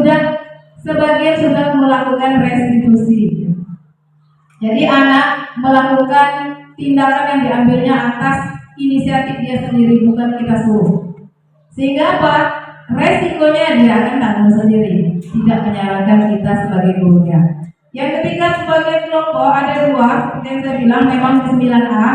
sebagian sudah melakukan restitusi. Jadi anak melakukan tindakan yang diambilnya atas inisiatif dia sendiri, bukan kita suruh. Sehingga apa? Resikonya dia akan tanggung sendiri, tidak menyalahkan kita sebagai gurunya. Yang ketiga, sebagai kelompok ada dua, seperti yang saya bilang, memang 9A,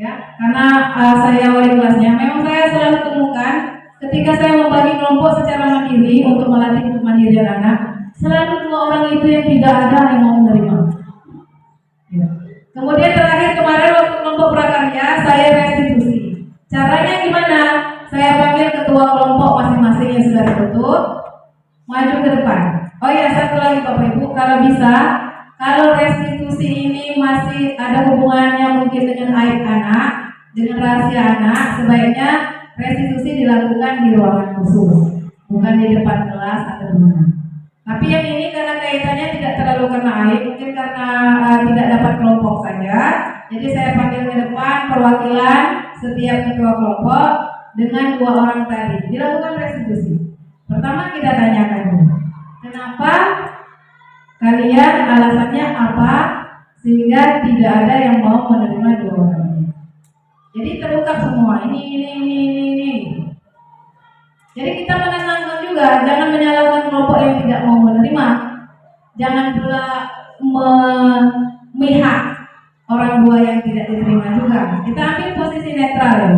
ya, karena saya wali kelasnya. Memang saya selalu temukan ketika saya membagi kelompok secara mandiri untuk melatih kemandirian anak, selalu dua orang itu yang tidak ada yang mau menerima. Ya. Kemudian terakhir kemarin waktu kelompok prakarya saya restitusi. Caranya gimana? Saya panggil ketua kelompok masing-masing yang sudah tertutup maju ke depan. Oh ya, satu lagi Bapak Ibu, kalau bisa, kalau restitusi ini masih ada hubungannya mungkin dengan aib anak, dengan rahasia anak, sebaiknya restitusi dilakukan di ruangan khusus, bukan di depan kelas atau di mana. Tapi yang ini karena kaitannya tidak terlalu kena aib, mungkin karena tidak dapat kelompok saja. Jadi saya panggil ke depan perwakilan setiap ketua kelompok dengan dua orang tadi, dilakukan restitusi. Pertama kita tanyakan dulu, kenapa kalian, alasannya apa sehingga tidak ada yang mau menerima dua orang ini. Jadi terbuka semua, ini. Jadi kita menenangkan juga, jangan menyalahkan kelompok yang tidak mau menerima. Jangan pula memihak orang dua yang tidak diterima juga. Kita ambil posisi netral ya.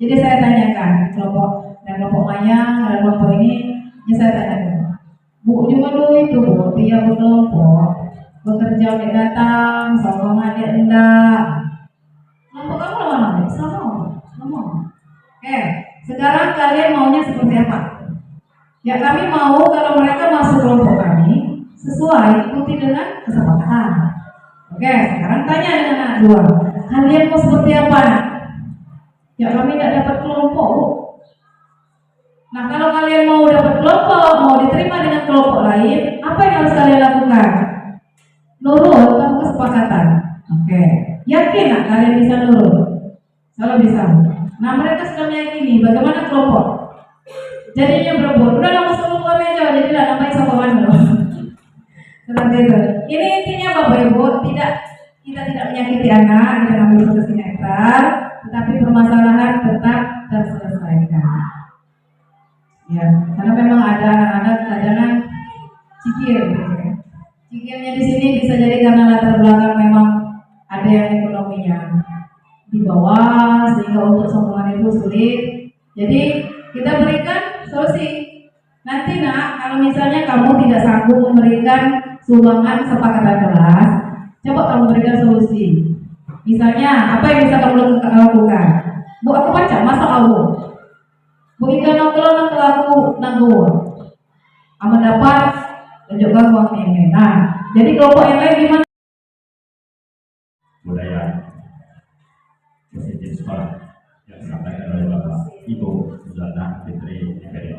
Jadi saya tanyakan kelompok dan kelompok Mayang dan kelompok ini, saya tanyakan, Bu, cuma dulu itu Bu, dia berkelompok bekerja untuk datang, sokong adik enggak. Kelompok kamu lawan mana? Sama. Sekarang kalian maunya seperti apa? Ya kami mau kalau mereka masuk kelompok kami sesuai ikuti dengan kesepakatan. Sekarang tanya dengan anak dua, kalian mau seperti apa nak? Ya kami tidak dapat kelompok Bu. Nah kalau kalian mau dapat kelompok, mau diterima dengan kelompok lain, apa yang harus kalian lakukan? Nurut dalam kesepakatan. Yakin nak kalian bisa nurut? Kalau bisa. Nah mereka sudah meyakini bagaimana kelompok. Jadinya berebut. Udah langsung kelompok kami aja, jadilah namanya sokongan loh. Seperti itu. Ini intinya Bapak Ibu, kita tidak menyakiti anak, kita ambil posisi netral, tetapi permasalahan tetap terselesaikan. Ya, karena memang ada anak-anak kadang cikir, gitu ya. Cikirnya di sini bisa jadi karena latar belakang memang ada yang ekonominya di bawah sehingga untuk sokongan itu sulit. Jadi kita berikan solusi. Nanti nak, kalau misalnya kamu tidak sanggup memberikan sumbangan sepakatan kelas, coba kamu berikan solusi. Misalnya apa yang bisa kamu lakukan? Bu, aku baca masa aku. Bu, ikan nongkrong aku nanggur. Aman dapat tunjukkan uang ini. Nah, jadi kelompok yang lain gimana? Budaya positif sekolah yang disampaikan oleh Bapak Ibu Suzana Fitri Ekarim.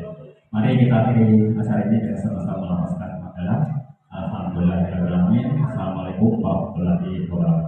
Mari kita akhiri acara ini dengan sama-sama melafazkan adalah Alhamdulillahirobbilalamin. Assalamualaikum warahmatullahi wabarakatuh.